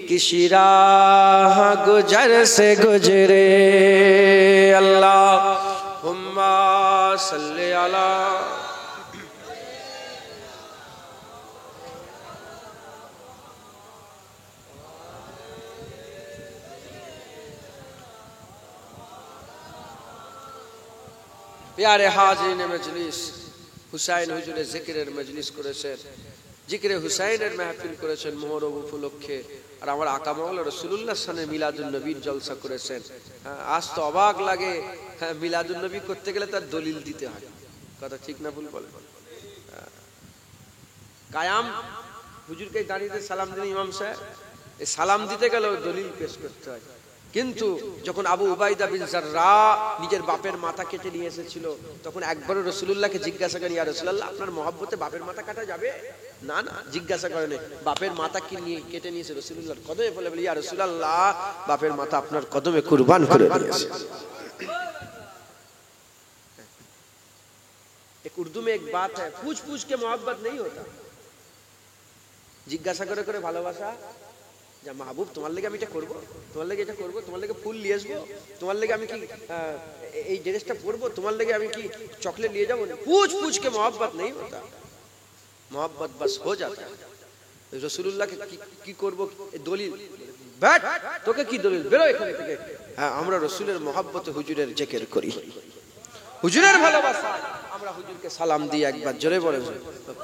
किसी राह गुजर से गुजरे। अल्लाहुम्मा सल्ली अला। প্যারে হাজিরিনে মজলিস, হুসাইন হুজুরের জিকিরের মজলিস করেছেন, জিকিরে হুসাইনের মাহফিল করেছেন মুহররম উপলক্ষে। আর আমার আকা মাওলানা রাসূলুল্লাহ সাল্লাল্লাহু মিলাদুন নবীর জলসা করেছেন। আজ তো অবাক লাগে, মিলাদুন নবী করতে গেলে তার দলিল দিতে হয়। কথা ঠিক না ভুল বলে? কায়াম হুজুরকে দাঁড়িয়ে সালাম দিন ইমাম সাহেব, এই সালাম দিতে গেলেও দলিল পেশ করতে হয়। কিন্তু যখন আবু উবাইদা বিন জাররাহ নিজের বাপের মাথা কেটে নিয়ে এসেছিল, তখন একবারও রাসূলুল্লাহকে জিজ্ঞাসা করেন, ইয়া রাসূলুল্লাহ আপনার মহব্বতে বাপের মাথা কাটা যাবে? না না, জিজ্ঞাসা করেন। বাপের মাথা কি নিয়ে কেটে নিয়েছে রাসূলুল্লাহর কদমে বলে, ইয়া রাসূলুল্লাহ বাপের মাথা আপনার কদমে কুরবান করে দিয়েছে। एक उर्दू में एक बात है, पूछ पूछ के मोहब्बत नहीं होता। জিজ্ঞাসা করে করে ভালোবাসা, যা মাহবুব তোমার লেগে আমি এটা করবো, তোমার লেগে এটা করবো, তোমার লেগে ফুল নিয়ে আসবো, তোমার লেগে আমি কি এই ড্রেসটা পরবো, তোমার লেগে আমি কি চকলেট নিয়ে যাবো। पूछ पूछ के मोहब्बत नहीं होता, मोहब्बत बस हो जाता है। রাসূলুল্লাহকে কি করবো দলিল, ব্যাট তোকে কি দলিল, বেরো এখান থেকে। হ্যাঁ, আমরা রাসূলের মহব্বতে হুজুরের জিকির করি, হুজুরের ভালোবাসা আমরা হুজুরকে সালাম দিই। একবার জোরে বলেন,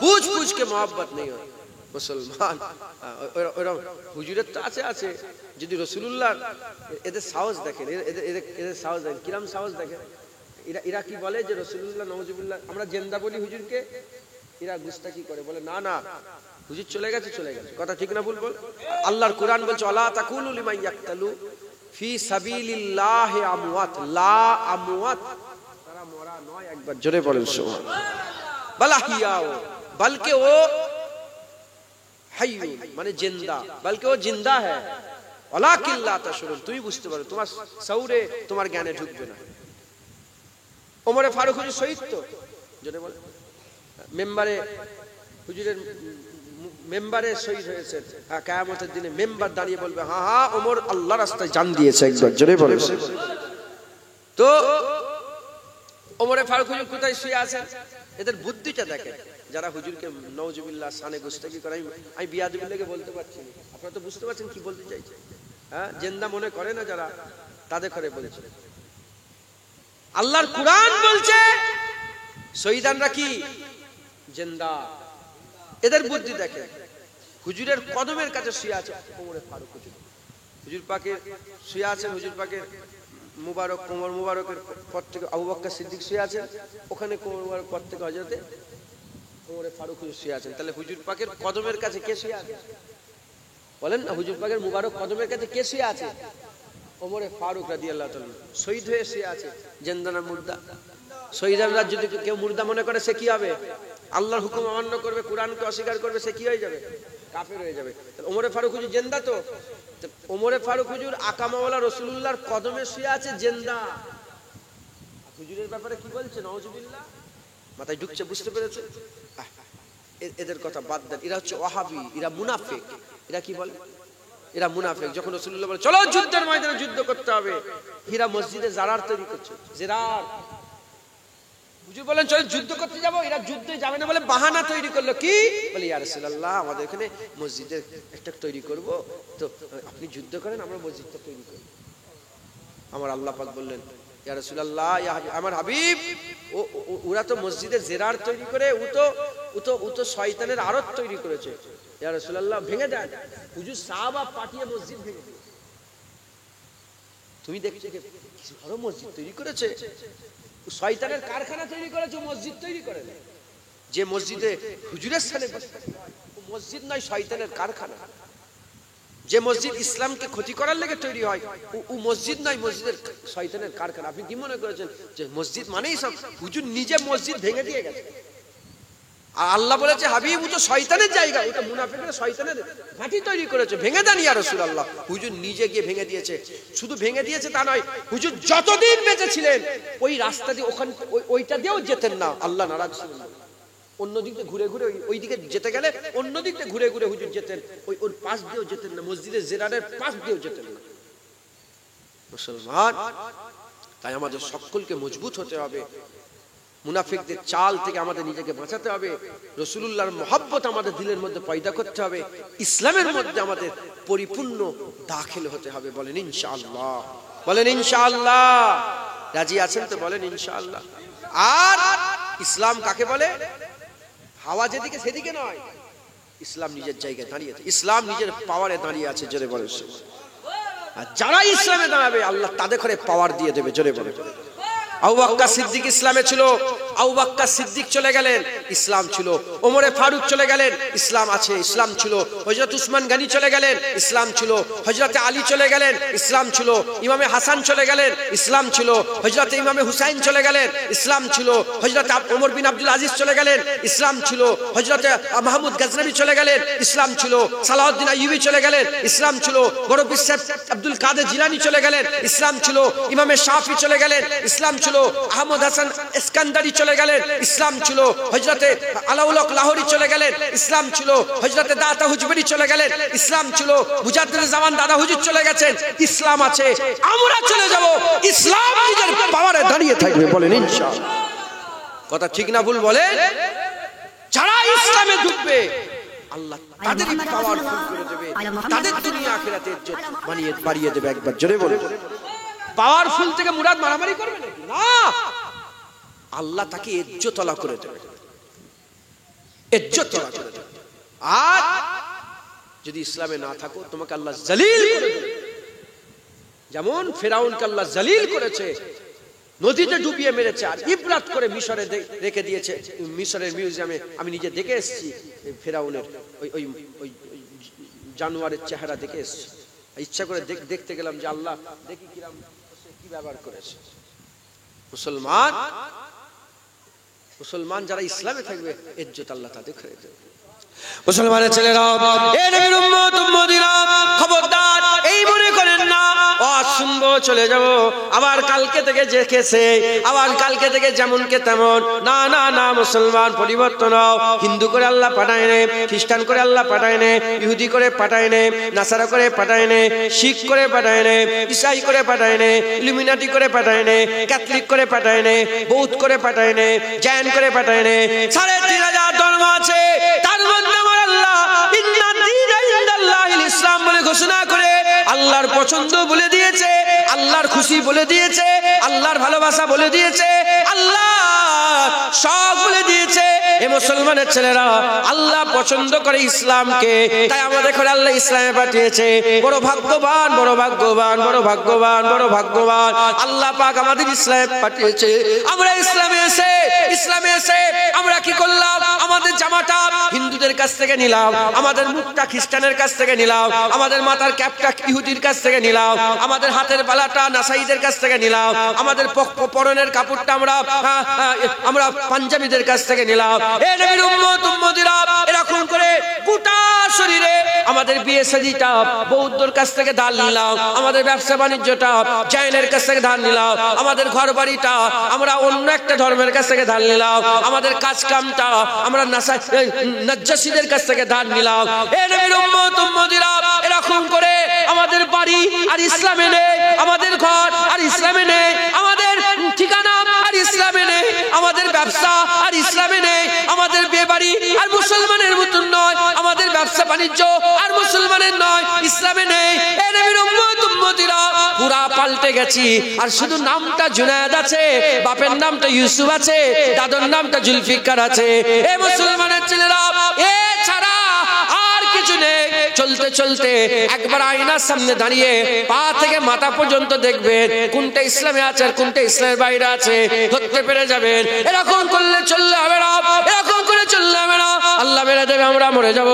पूछ पूछ के मोहब्बत नहीं होता। মুসলমান ওরকম হুজুরের তো আছে আছে, যদি রাসূলুল্লাহ এদের সাহস দেখেন, এদের সাহস দেখেন, কিরম সাহস দেখেন। এরা কি বলে যে রাসূলুল্লাহ নাউজুবিল্লাহ আমরা জিন্দা বলি হুজুরকে, এরা গুস্তাখি করে, বলে না না হুজুর চলে গেছে চলে গেছে। কথা ঠিক না ভুল বল? আল্লাহর কুরআন বলছে ওয়ালা তাকুলু লিমান ইয়াকতালু ফি সাবিলিল্লাহি আমওয়াত, লা আমওয়াত, তারা মরা নয়। একবার জোরে বলেন সুবহানাল্লাহ। বাল আহিয়াও, বলকে ও হাইয়ুন মানে জিন্দা, বলকে ও জিন্দা হ্যায়, ওয়ালাকিন লা তাশউরুন, তুমি বুঝতে পারো, তোমার শউরে তোমার জ্ঞানে ঢুকবে না। ওমরে ফারুক হুজুর শহীদ তো, জোরে বলে, মেম্বারে হুজুরের মেম্বারে শহীদ হয়েছেন। হ্যাঁ, কিয়ামতের দিনে মেম্বার দাঁড়িয়ে বলবে হ্যাঁ হ্যাঁ ওমর আল্লাহর রাস্তায় জান দিয়েছে। একবার জোরে বলে। তো ওমরে ফারুক হুজুর কোথায় শুয়ে আছেন, এদের বুদ্ধিটা দেখেন। যারা হুজুরকে নাউজুবিল্লাহ শানে গুস্তাখি করে, আমি বিয়াদবিল্লাহকে বলতে পারছি না, আপনারা তো বুঝতে পারছেন কি বলতে চাইছে। হ্যাঁ, জিন্দা মনে করে না যারা, তাদের করে বলছে। আল্লাহর কুরআন বলছে শহীদানরা কি জিন্দা। এদের বুদ্ধি দেখেন। হুজুরের কদমের কাছে শুয়ে আছে ওমরে ফারুক হুজুর, হুজুর পাকের শুয়ে আছেন, হুজুর পাকের মুবারক কোমর মুবারকের পর থেকে আবু বকর সিদ্দিক শুয়ে আছেন, ওখানে কোমর মুবারক পর থেকে হযরতে ওমরে ফারুক হুজুর শুয়ে আছেন। তাহলে হুজুর পাকের কদমের কাছে কে শুয়ে আছে বলেন না? হুজুর পাকের মুবারক কদমের কাছে কে শুয়ে আছে? ওমরে ফারুক রাদিয়াল্লাহু তাআলা। শহীদ হয়ে শুয়ে আছে, জিন্দা না মুর্দা? শহীদানরা যদি কেউ মুর্দা মনে করে সে কি হবে? আল্লাহর হুকুম অমান্য করবে, কুরআনকে অস্বীকার করবে, সে কি হয়ে যাবে? কাফের হয়ে যাবে। ওমরে ফারুক হুজুর জিন্দা তো? ওমরে ফারুক হুজুর আকা মাওলা রাসূলুল্লাহর কদমে শুয়ে আছে জিন্দা। হুজুরের ব্যাপারে কি বলছে নাউজুবিল্লাহ? মাথায় ঢুকছে, বুঝতে পেরেছে? এদের কথা বাদ দেন, এরা হচ্ছে ওয়াহাবি, এরা মুনাফিক। এরা কি বলে? এরা মুনাফিক। যখন রাসূলুল্লাহ বলে চলো যুদ্ধের ময়দানে যুদ্ধ করতে হবে, এরা মসজিদে জারার তৈরি করছে, জিরার। হুজুর বলেন চল যুদ্ধ করতে যাব, এরা যুদ্ধে যাবে না বলে বাহানা তৈরি করলো। কি বলে? ইয়া রাসূলুল্লাহ আমাদের এখানে মসজিদে একটা তৈরি করব, তো আপনি যুদ্ধ করেন, আমরা মসজিদটা তৈরি করি। আমার আল্লাহ পাক বললেন ইয়া রাসূলুল্লাহ, ইয়া আমার হাবিব, ওরা তো মসজিদের জিরার তৈরি করে, ও তো শয়তানের আড়ত তৈরি করেছে। ইয়া রাসূলুল্লাহ ভেঙে দেন। হুজুর সাহাবা পাঠিয়ে মসজিদ ভেঙে দিয়েছে। তুমি দেখছো যে কিছু বড় মসজিদ তৈরি করেছে, শয়তানের কারখানা তৈরি করেছে, মসজিদ তৈরি করে না। যে মসজিদে হুজুরের সামনে ও মসজিদ নয়, শয়তানের কারখানা। যে মসজিদ ইসলামকে ক্ষতি করার লেগে তৈরি হয়, ও মসজিদ নয়, মসজিদের শয়তানের কারখানা। আপনি কি মনে করেছেন যে মসজিদ মানেই সব? হুজুর নিজে মসজিদ ভেঙে দিয়ে গেছে। আর আল্লাহ বলেছে হাবিব ও তো শয়তানের জায়গা, ওটা মুনাফিকরা শয়তানের ঘাঁটি তৈরি করেছে, ভেঙে দেন ইয়া রাসূলুল্লাহ। হুজুর নিজে গিয়ে ভেঙে দিয়েছে। শুধু ভেঙে দিয়েছে তা নয়, হুজুর যতদিন বেঁচে ছিলেন ওই রাস্তা দিয়ে ওখানে ওইটা দিয়েও যেতেন না, আল্লাহ নারাজ ছিলেন। অন্যদিক দিয়ে ঘুরে ঘুরে ওই দিকে যেতে গেলে অন্যদিক দিয়ে ঘুরে ঘুরে হুজুর যেতেন, ওর পাশ দিয়েও যেতেন না, মসজিদের জিরারের পাশ দিয়েও যেতেন না। মুসলমান, তাই আমাদের সকলকে মজবুত হতে হবে, মুনাফিকদের চাল থেকে আমাদের নিজেকে বাঁচাতে হবে, রাসূলুল্লাহর মহব্বত আমাদের দিলের মধ্যে পয়দা করতে হবে, ইসলামের মধ্যে আমাদের পরিপূর্ণ দাখিল হতে হবে। বলেন ইনশাআল্লাহ, বলেন ইনশাআল্লাহ। রাজি আছেন তো? বলেন ইনশাআল্লাহ। আর ইসলাম কাকে বলে? হাওয়া যেদিকে সেদিকে নয়, ইসলাম নিজের জায়গায় দাঁড়িয়ে আছে, ইসলাম নিজের পাওয়ারে দাঁড়িয়ে আছে, জোরে বলে। আর যারা ইসলামে দাঁড়াবে আল্লাহ তাদের করে পাওয়ার দিয়ে দেবে, জোরে বলে। আবু বকর সিদ্দিক ইসলামে ছিল, আবু বকর সিদ্দিক চলে গেলেন, ইসলাম ছিল। ওমরে ফারুক চলে গেলেন, ইসলাম আছে, ইসলাম ছিল। হযরত উসমান গনি চলে গেলেন, ইসলাম ছিল। হযরত আলী চলে গেলেন, ইসলাম ছিল। ইমামে হাসান চলে গেলেন, ইসলাম ছিল। হযরত ইমামে হুসাইন চলে গেলেন, ইসলাম ছিল। হযরত ওমর বিন আব্দুল আজিজ চলে গেলেন, ইসলাম ছিল। হযরত মাহমুদ গজনবী চলে গেলেন, ইসলাম ছিল। সালাউদ্দিন আইয়ুবী চলে গেলেন, ইসলাম ছিল। বড় পীর সাহেব আব্দুল কাদের জিলানী চলে গেলেন, ইসলাম ছিল। ইমামে শাফি চলে গেলেন, ইসলাম ছিল। আহমদ হাসান ইস্কান্দারি চলে গেলেন, ইসলাম ছিল। হযরতে আলাউল হক লাহোরী চলে গেলেন, ইসলাম ছিল। হযরতে দাতা হুজবুরি চলে গেলেন, ইসলাম ছিল। মুজাদ্দিদ জামান দাদা হুজুর চলে গেছেন, ইসলাম আছে। আমরা চলে যাব, ইসলাম নিজের পাওয়ারে দাঁড়িয়ে থাকবে, বলেন ইনশাআল্লাহ। কথা ঠিক না ভুল বলেন? যারা ইসলামে ঢুকবে আল্লাহ তাদেরই পাওয়ারফুল করে দেবে, তাদের দুনিয়া আখিরাতে ইজ্জত বাড়িয়ে দেবে। একবার জোরে বলে। পাওয়ারফুল থেকে মুরাদ মারামারি করবে নাকি? না, আল্লাহ তাকে ইজ্জতওয়ালা করে দেবে, ইজ্জতওয়ালা করে দেবে। আর যদি ইসলামে না থাকো তোমাকে আল্লাহ জলিল করে দেবে। যেমন ফেরাউনকে আল্লাহ জলিল করেছে, নদীতে ডুবিয়ে মেরেছে, আর ইবরাত করে মিশরে রেখে দিয়েছে। মিশরের মিউজিয়ামে আমি নিজে দেখে এসেছি ফেরাউনের ওই জানোয়ারের চেহারা দেখে এসেছি। ইচ্ছা করে দেখতে গেলাম যে আল্লাহ দেখি কিরাম কি ব্যবহার করেছে। মুসলমান যারা ইসলামে থাকবে ইজ্জত আল্লাহ তাদের করে দেবে। মুসলমানের ছেলেরা, এ নবীর উম্মত উম্মতিরা, খবরদার এই মনে করেন না আজ শুনবো চলে যাব, আবার কালকে থেকে যে খেছে, আবার কালকে থেকে যেমন কে তেমন। না না না, মুসলমান পরিবর্তন হও। হিন্দু করে আল্লাহ পাঠায় নে, খ্রিস্টান করে আল্লাহ পাঠায় নে, ইহুদি করে পাঠায় নে, নাসারা করে পাঠায় নে, শিখ করে পাঠায় নে, ঈসাই করে পাঠায় নে, ইলুমিনাটি করে পাঠায় নে, ক্যাথলিক করে পাঠায় নে, বৌদ্ধ করে পাঠায় নে, জৈন করে পাঠায় নে। ৩,৫০০ ধর্ম আছে, তার মধ্যে আমার আল্লাহ ইন্না দীনা ইনদাল্লাহিল ইসলাম বলে ঘোষণা করে আল্লাহর পছন্দ বলে দিয়েছে, আল্লাহর খুশি বলে দিয়েছে, আল্লাহর ভালোবাসা বলে দিয়েছে, আল্লাহ সব বলে দিয়েছে। এ মুসলমানের ছেলেরা, আল্লাহ পছন্দ করে ইসলামকে, তাই আমাদের করে আল্লাহ ইসলামে পাঠিয়েছে। বড় ভাগ্যবান, বড় ভাগ্যবান, বড় ভাগ্যবান, বড় ভাগ্যবান আল্লাহ পাক আমাদের ইসলামে পাঠিয়েছে। আমরা ইসলামে এসে আমরা কি করলাম? আমাদের জামাটা হিন্দুদের কাছ থেকে নিলাম, আমাদের মুখটা খ্রিস্টানের কাছ থেকে নিলাম, আমাদের মাথার ক্যাপটা ইহুদির কাছ থেকে নিলাম, আমাদের হাতের বালাটা নাসাইদের কাছ থেকে নিলাম, আমাদের পরনের কাপড়টা আমরা পাঞ্জাবিদের কাছ থেকে নিলাম। এ নবীর উম্মত উম্মতিরা, এরকম করে গোটা শরীরে আমাদের বিয়ে শাদীটা বৌদ্ধর কাছ থেকে ধার নিলাম, আমাদের ব্যবসা বাণিজ্যটা জৈনের কাছ থেকে ধার নিলাম, আমাদের ঘর বাড়িটা আমরা অন্য একটা ধর্মের কাছ থেকে ধার নিলাম, আমাদের কাজ কামটা আমরা নাজ্জাসীদের কাছ থেকে ধার নিলাম। এ নবীর উম্মত উম্মতিরা, এরকম করে আমাদের বাড়ি আর ইসলামে নেই, আমাদের ঘর আর ইসলামে নেই, আমাদের ঠিকানা আর ইসলামে নেই, আমাদের ব্যবসা আর ইসলামে নেই, আমাদের বেবাড়ি আর মুসলমানের মতন নয়, আমাদের ব্যবসা বাণিজ্য আর মুসলমানের নয়, ইসলামে নেই। এ নবীর উম্মত উম্মতিরা, পুরা পাল্টে গেছি। আর শুধু নামটা জুনায়েদ আছে, বাপের নামটা ইউসুফ আছে, দাদুর নামটা জুলফিকার আছে। এ মুসলমানের ছেলেরা, এ ছাড়া আর কিছু নেই। চলতে চলতে একবার আয়নার সামনে দাঁড়িয়ে পা থেকে মাথা পর্যন্ত দেখবেন কোনটা ইসলামে আছে আর কোনটা ইসলামের বাইরে আছে, ধরতে পেরে যাবেন। এরকম করলে চললে হবে না, এরকম করে চললে হবে না, আল্লাহ মেরে দেবে, আমরা মরে যাব।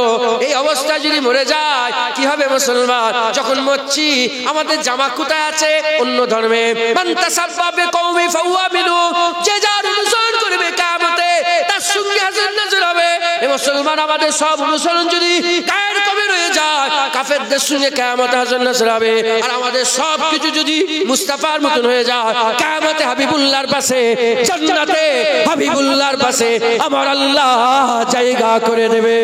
এই অবস্থা যদি মরে যায় কি হবে মুসলমান? যখন মরছি আমাদের জামা কোথায় আছে? অন্য ধর্মে। মান তাসাব্বা বিকওমি ফাহুয়া মিনহু, যে যার অনুসরণ করবে কিয়ামতে তার সঙ্গে হাসর নাজর হবে। এ মুসলমান, আমাদের সব অনুসরণ যদি কায়ের কবির হয়ে যায়, কাফেরদের সঙ্গে কিয়ামতে হাসর নাজর হবে। আর আমাদের সব কিছু যদি মুস্তাফার মতন হয়ে যায়, কিয়ামতে হাবিবুল্লাহর পাশে, জান্নাতে হাবিবুল্লাহর পাশে আমার আল্লাহ জায়গা করে দেবে।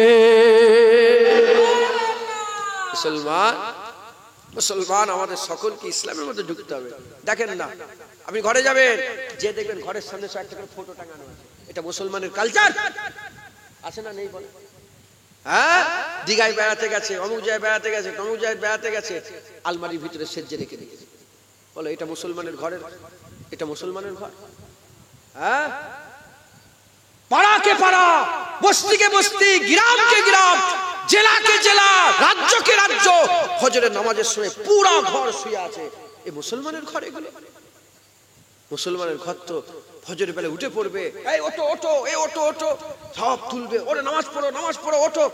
মুসলমান আমাদের সকলকে ইসলামের মধ্যে ঢুকতে হবে। দেখেন না, আপনি ঘরে যাবেন, যে দেখবেন ঘরের সামনে একটা করে ফটো টাঙানো আছে। এটা মুসলমানের কালচার আছে না নেই বলে? হ্যাঁ, দীঘায় বেড়াতে গেছে, অমুক জায়গায় বেড়াতে গেছে, তমুক জায়গায় বেড়াতে গেছে, আলমারির ভিতরে সেজে রেখে দিয়েছে। বলো এটা মুসলমানের ঘরের, এটা মুসলমানের ঘর? হ্যাঁ, পাড়াকে পাড়া, বস্তিকে বস্তি, গ্রামকে গ্রাম, জেলাকে জেলা, রাজ্যকে রাজ্য, ফজরের নামাজের সময় পুরা ঘর শুয়ে আছে। এই মুসলমানের ঘর এগুলো? মুসলমানের ঘর তো ফজরের বেলা উঠে পড়বে, এই ওঠো ওঠো, এই ওঠো ওঠো, সব তুলবে, ওরে নামাজ পড়ো নামাজ পড়ো, ওঠো।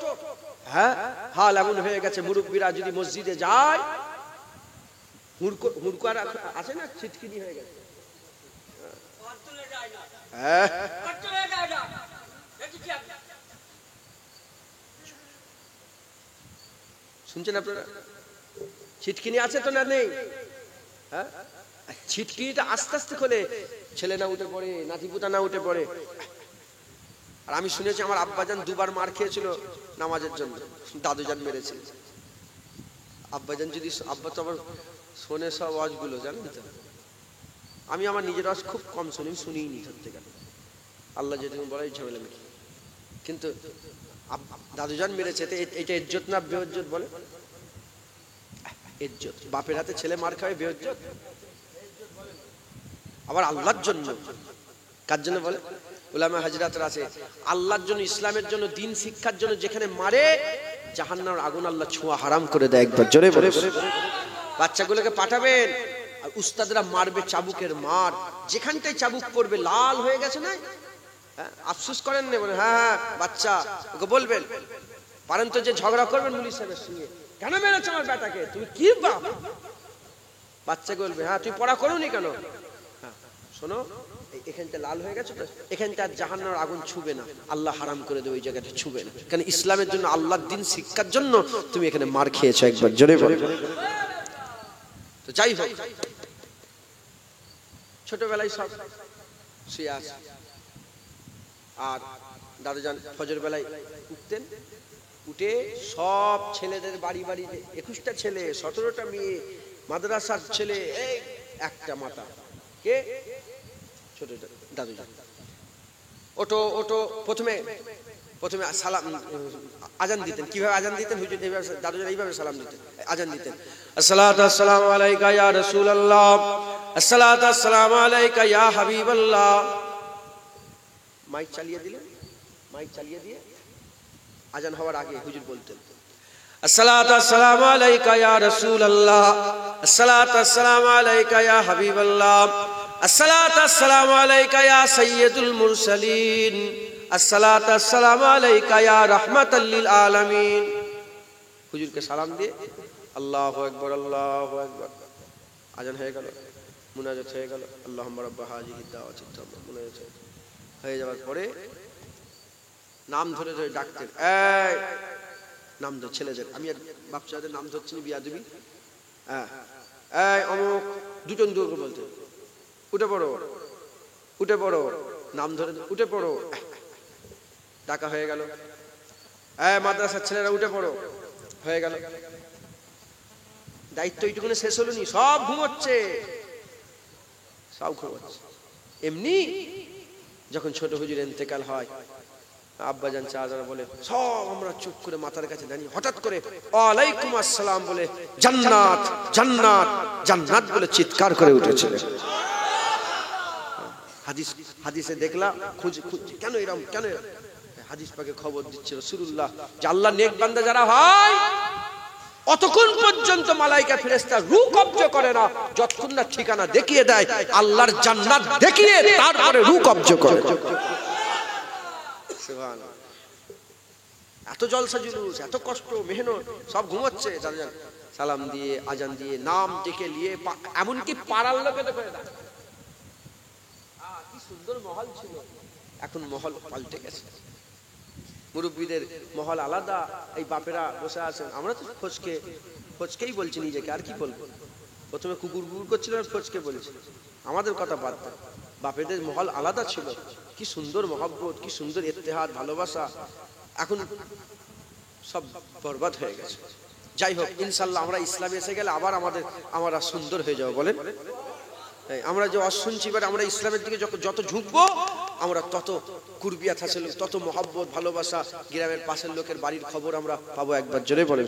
হ্যাঁ, হাল এমন হয়ে গেছে, মুরব্বীরা যদি মসজিদে যায়, হুড়কো আর আছে না, ছিটকিনি হয়ে গেছে। হ্যাঁ, শুনছেন আপনারা? ছিটকিনি আছে তো না নেই? হ্যাঁ, ছিটকিনিটা আস্তে আস্তে খোলে, ছেলে না উঠে পড়ে, নাতিপুতা না উঠে পড়ে। আর আমি শুনেছি আমার আব্বাজান দুবার মার খেয়েছিল নামাজের জন্য, দাদুজান মেরেছিল। আব্বাজান যদি, আব্বা তো আমার শোনে সব ওয়াজগুলো, জানেন তো। আমি আমার নিজের ওয়াজ খুব কম শুনি, শুনিই নি ধরতে গেলে, আল্লাহ যেরকম বলাই ঝামেলা নাকি। কিন্তু দাদুজান মেরেছে, এটা ইজ্জত না বেইজ্জত বলে? ইজ্জত। বাপের হাতে ছেলে মার খাবে বেইজ্জত? আবার আল্লাহর জন্য, কার জন্য বলে? উলামা হাজরাতরা আছে, আল্লাহর জন্য, ইসলামের জন্য, দিন শিক্ষার জন্য যেখানে মারে, জাহান্নামের আগুন আল্লাহ ছোঁয়া হারাম করে দেয়। একবার জোরে বলে। বাচ্চাগুলোকে পাঠাবেন, আর উস্তাদরা মারবে চাবুকের মার, যেখানটাই চাবুক পড়বে লাল হয়ে গেছে না, আফসোস করেন না, বলে হ্যাঁ হ্যাঁ বাচ্চা, ওকে বলবেন, পারেন তো যে ঝগড়া করবেন মুলি সাহেবের সঙ্গে, কেন মেরেছো আমার বেটাকে, তুমি কি বাপ? বাচ্চাকে বলবে হ্যাঁ তুই পড়া করোনি কেন? হ্যাঁ শোনো, এখানটা লাল হয়ে গেছে তো, এখানটা জাহান্নামের আগুন ছুবে না, আল্লাহ হারাম করে দেবে, ওই জায়গাটা ছুবে না। কারণ ইসলামের জন্য, আল্লাহর দিন শিক্ষার জন্য তুমি এখানে মার খেয়েছো। একবার জোরে বলে। তো যাই হোক, ছোটবেলায় সব শুয়ে আছে, আর দাদুজান ফজর বেলায় উঠতেন, উঠে সব ছেলেদের বাড়ি বাড়ি, 21টা ছেলে, 17টা মেয়ে, মাদ্রাসার ছেলে, এই একটা মাথা, কে? ছোট দাদুজান। ওটো ওটো, প্রথমে সালাম, আজান দিতেন। কিভাবে আজান দিতেন? হুজুর এইভাবে, দাদুজান এইভাবে সালাম দিতেন, আজান দিতেন, আসসালাতু আসসালামু আলাইকা ইয়া রাসূলুল্লাহ, আসসালাতু আসসালামু আলাইকা ইয়া হাবিবাল্লাহ। মাইক চালিয়ে দিলেন, মাইক চালিয়ে দিয়ে আজান হওয়ার আগে হুজুর বলতেন, আসসালাতু আসসালামু আলাইকা ইয়া রাসূলুল্লাহ, আসসালাতু আসসালামু আলাইকা ইয়া হাবিবাল্লাহ, আসসালাতু আসসালামু আলাইকা ইয়া সাইয়্যিদুল মুরসালিন, আসসালাতু আসসালামু আলাইকা ইয়া রাহমাতাল লিল আলামিন। হুজুরকে সালাম দিয়ে আল্লাহু আকবার, আল্লাহু আকবার, আজান হয়ে গেল, মুনাজাত হয়ে গেল, আল্লাহুম্মা রাব্বা হাযিহি দাওয়াতিত তাম্মা, মুনাজাত হয়ে যাওয়ার পরে নাম ধরে ধরে ডাকতেন, এই নাম ধরে ছেলেদের, আমি আর বাচ্চাদের নাম ধরছি বিয়াদবি, হ্যাঁ এই অমুক, দুজন দুটো বলতে, উঠে পড়ো উঠে পড়ো, নাম ধরে উঠে পড়ো, ডাকা হয়ে গেল, এই মাদ্রাসার ছেলেরা উঠে পড়ো, হয়ে গেল। দায়িত্ব এইটুকুনে শেষ হলো নি, সব ঘুমোচ্ছে, সব ঘুমোচ্ছে। এমনি যখন ছোট হুজুর ইন্তেকাল হয়, আব্বাজান চাচারা বলে, সব আমরা চুপ করে মাথার কাছে দাঁড়িয়ে, হঠাৎ করে ওয়ালাইকুম আসসালাম বলে জান্নাত জান্নাত জান্নাত বলে চিৎকার করে উঠেছিল। হাদিসে দেখলাম, কেন এরকম, কেন হাদিস পাকে খবর দিচ্ছে রাসূলুল্লাহ যে আল্লাহ নেক বান্দা যারা হয়, অতক্ষণ পর্যন্ত মালাইকা ফেরেশতা রূহ কব্জ করে না, যতক্ষণ না ঠিকানা দেখিয়ে দেয় আল্লাহর জান্নাত দেখিয়ে তারপরে রূহ কব্জ করে। সুবহানাল্লাহ। এত জলসা জুলুস, এত কষ্ট মেহনত, সব ঘুমোচ্ছে, সালাম দিয়ে আজান দিয়ে নাম ডেকে নিয়ে, এমনকি পাড়ার লোকে তো করে দেয়। কি সুন্দর মহল ছিল, এখন মহল পাল্টে গেছে। মুরব্বীদের মহল আলাদা, এই বাপেরা বসে আছেন, আমরা তো ফচকেই বলছি নিজেকে, আর কি বলবো। প্রথমে কুকুর কুকুর করছিল, ফচকে বলেছি, আমাদের কথা বাদ দেন। বাপেদের মহল আলাদা ছিল, কি সুন্দর মহব্বত, কি সুন্দর ইত্তেহাদ, ভালোবাসা, এখন সব বরবাদ হয়ে গেছে। যাই হোক, ইনশাল্লাহ আমরা ইসলামে এসে গেলে আবার আমরা সুন্দর হয়ে যাবো। বলেন, আমরা যে অশুনছি, আমরা ইসলামের দিকে যত ঝুঁকবো, আমরা তত কুরবিয়াত হাসিল, তত মহব্বত, ভালোবাসা, গ্রামের পাশের লোকের বাড়ির খবর আমরা পাবো। একবার জোরে বলেন।